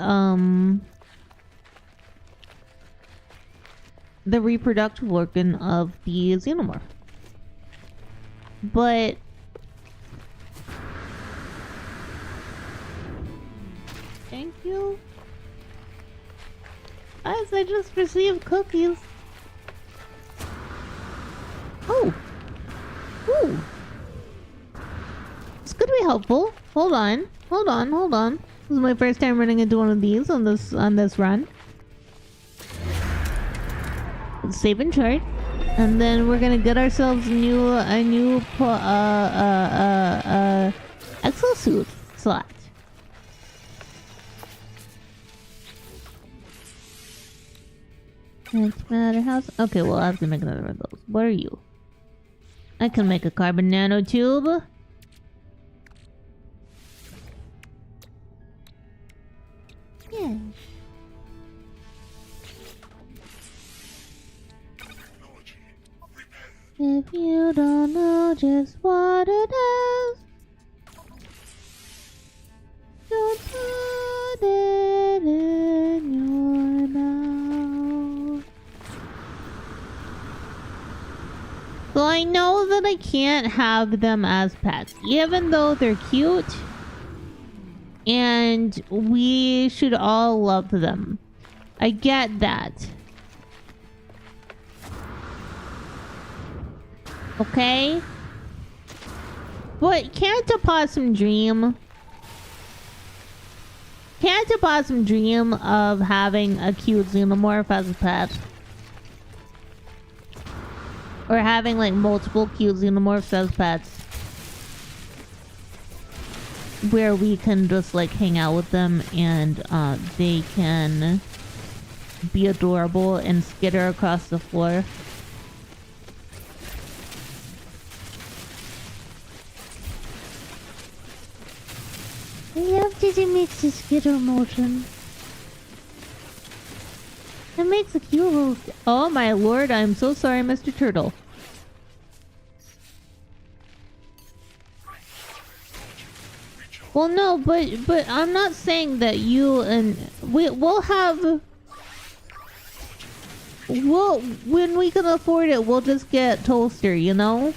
reproductive organ of the xenomorph. But thank you. As I just received cookies. Oh. Ooh. This could be helpful. Hold on. Hold on. Hold on. This is my first time running into one of these on this run. Save and chart, and then we're gonna get ourselves a new exosuit slot. Antimatter house. Okay, well I have to make another one of those. What are you? I can make a carbon nanotube. Yeah. Technology repaired. If you don't know just what it is, don't put it in your mouth. So I know that I can't have them as pets, even though they're cute. And we should all love them. I get that. Okay? But can't a possum dream? Can't a possum dream of having a cute xenomorph as a pet? Or having like multiple cute xenomorphs as pets? Where we can just like hang out with them and they can be adorable and skitter across the floor. I love that it makes the skitter motion. It makes a cute little... Oh my lord, I'm so sorry, Mr. Turtle. Well, no, but I'm not saying that you and we'll have. We'll when we can afford it, we'll just get toaster. You know.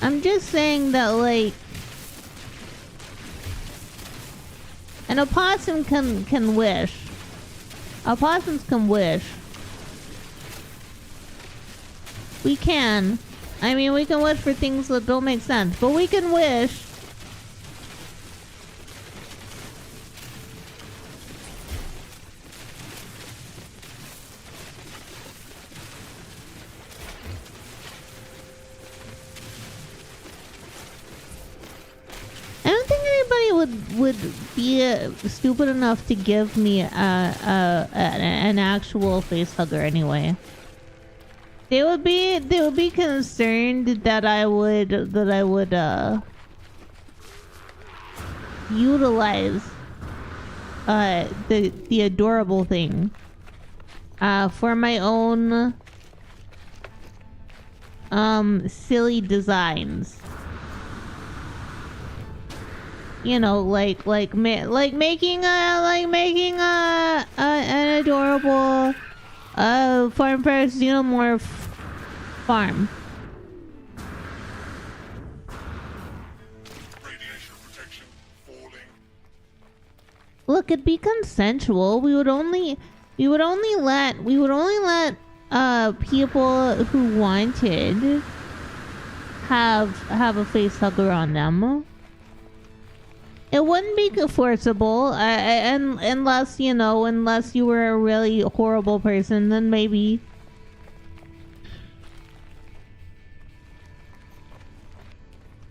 I'm just saying that like, an opossum can wish. Opossums can wish. We can. I mean, we can wish for things that don't make sense, but we can wish. I don't think anybody would be stupid enough to give me an actual face hugger anyway. They would be concerned that I would utilize the adorable thing for my own silly designs. You know, like making an adorable farm first xenomorph farm. Radiation protection falling. Look, it'd be consensual. We would only let people who wanted have a face hugger on them. It wouldn't be forcible, unless you were a really horrible person, then maybe.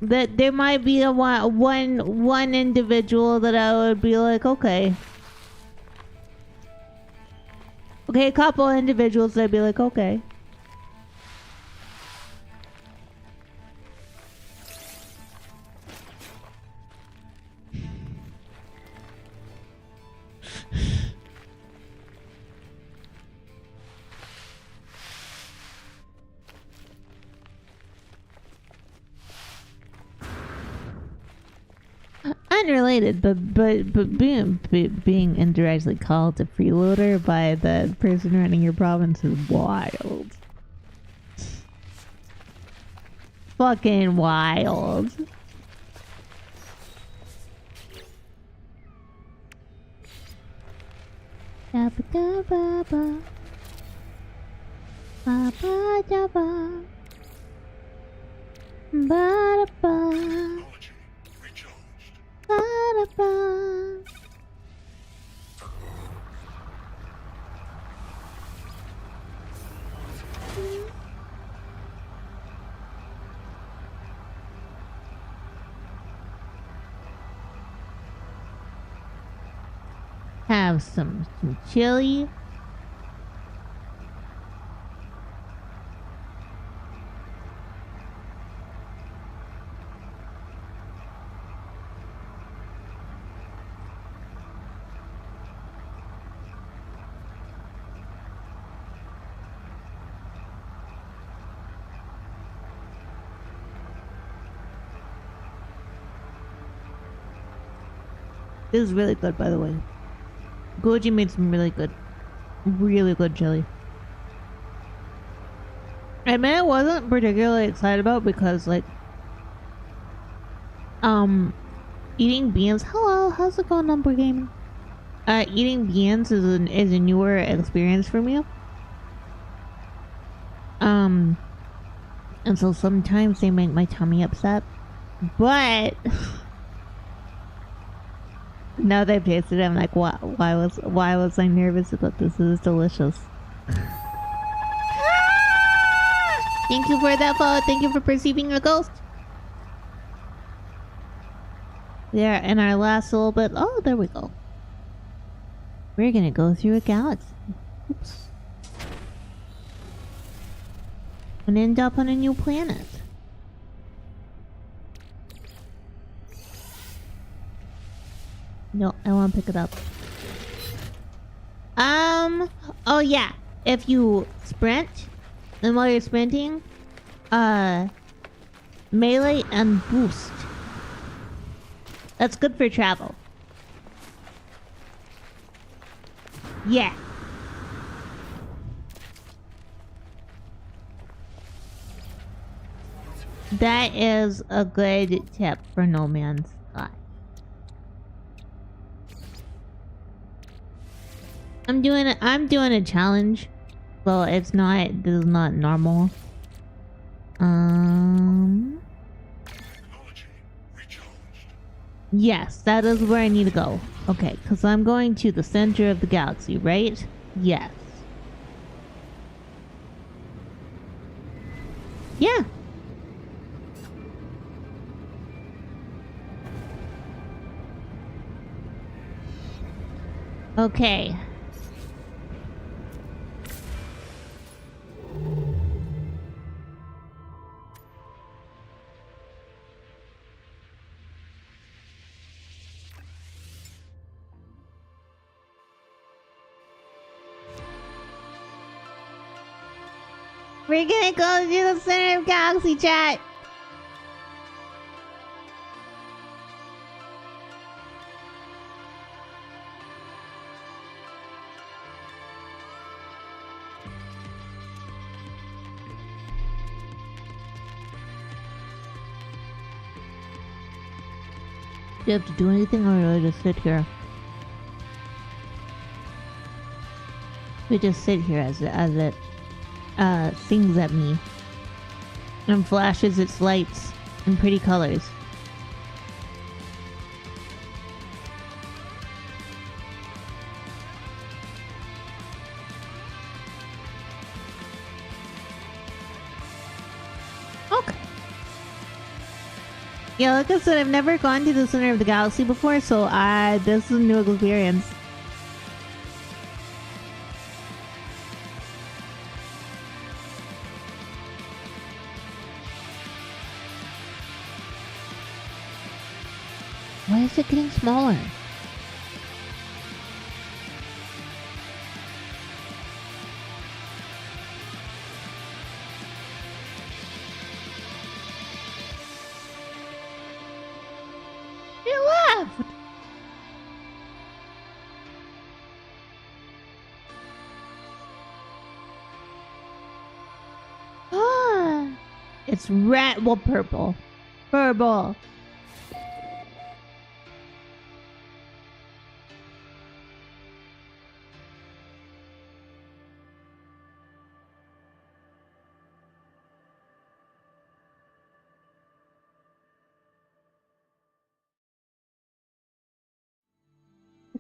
That there might be one individual that I would be like, okay, a couple individuals that I'd be like, okay. Unrelated, but being indirectly called a freeloader by the person running your province is wild. Fucking wild. Ba-ba-da-ba-ba. Ba-ba-da-ba. Ba-da-ba. Technology recharged. Ba-da-ba. have some chili. This is really good, by the way. Goji made some really good chili. I mean, I wasn't particularly excited about because, like, eating beans. Hello, how's it going, Number Gaming? Eating beans is a newer experience for me. And so sometimes they make my tummy upset, but. Now that I've tasted it, I'm like, why was I nervous about this? This is delicious. Thank you for that vote. Thank you for perceiving a ghost. There, and our last little bit. Oh, there we go. We're gonna go through a galaxy. Oops. And end up on a new planet. No, I want to pick it up. Oh yeah. If you sprint, and while you're sprinting, melee and boost. That's good for travel. Yeah. That is a good tip for No Man's Sky. I'm doing a challenge. Well, this is not normal. Technology recharged. Yes, that is where I need to go. Okay, because I'm going to the center of the galaxy, right? Yes. Yeah. Okay. We're gonna go to the center of galaxy, chat. Do you have to do anything, or do I just sit here? We just sit here as it sings at me and flashes its lights in pretty colors. Okay. Yeah, like I said, I've never gone to the center of the galaxy before, so this is a new experience. Why is it getting smaller? You left! Ah, it's red, well, purple. Purple.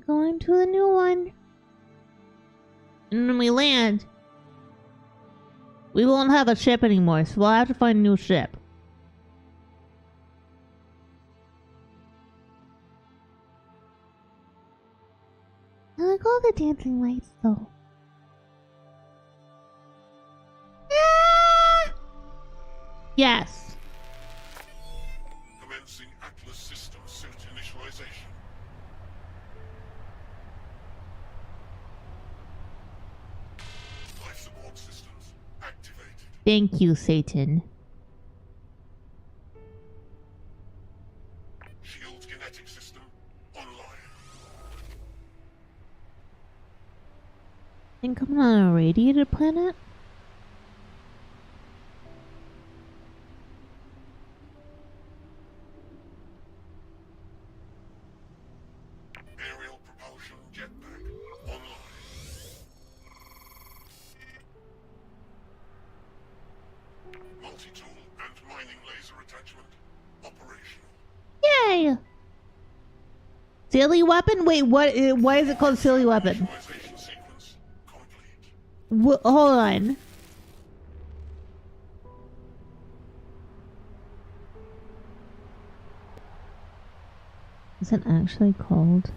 Going to the new one. And when we land, we won't have a ship anymore, so we'll have to find a new ship. I like all the dancing lights though. Ah! Yes. Commencing Atlas system suit initialization. Life support systems activated. Thank you, Satan. Shield kinetic system online. Think I'm on a radiated planet? Aerial propulsion jetpack online. Multi-tool and mining laser attachment operational. Yay! Silly weapon? Wait, what? Why is it called silly weapon? Initialization sequence complete. Hold on. Is it actually called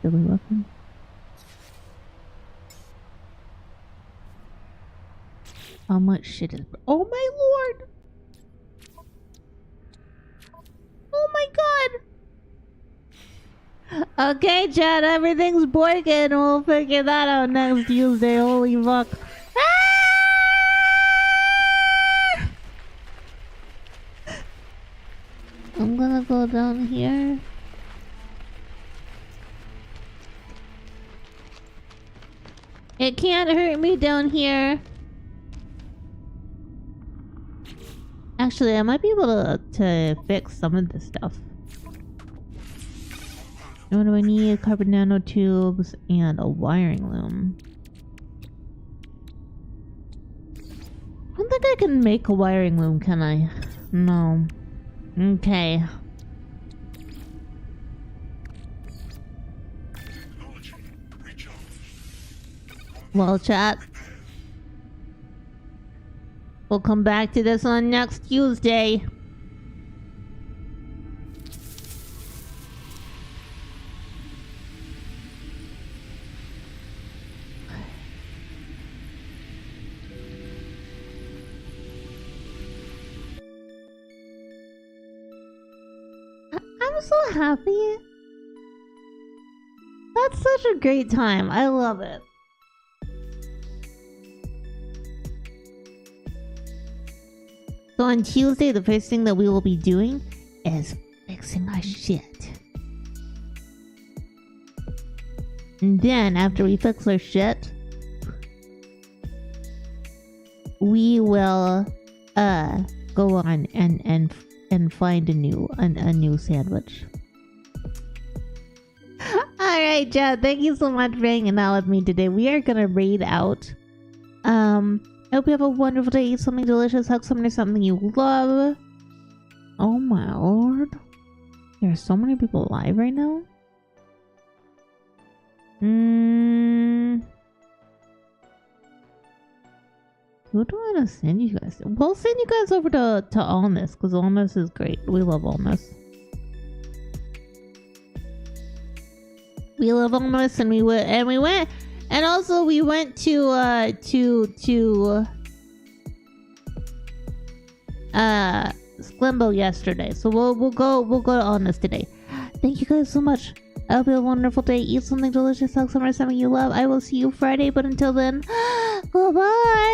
silly weapon? How much shit is... Oh my lord! Oh my god! Okay, chat, everything's working. We'll figure that out next Tuesday. Holy fuck. Ah! I'm gonna go down here. It can't hurt me down here. Actually, I might be able to fix some of this stuff. What do I need? Carbon nanotubes and a wiring loom. I don't think I can make a wiring loom, can I? No. Okay. Technology recharged. Well, chat. We'll come back to this on next Tuesday. I'm so happy. That's such a great time. I love it. So on Tuesday, the first thing that we will be doing is fixing our shit. And then after we fix our shit, we will go on and find a new sandwich. Alright, Chad, thank you so much for hanging out with me today. We are gonna raid out. I hope you have a wonderful day. Eat something delicious. Hug someone or something you love. Oh my lord. There are so many people alive right now. Who do I want to send you guys to? We'll send you guys over to Almas, because Almas is great. We love Almas. We love Almas, and we went. And also we went to Sklimbo yesterday. So we'll go to Honest today. Thank you guys so much. I hope you have a wonderful day. Eat something delicious, hug someone or something you love. I will see you Friday, but until then, goodbye.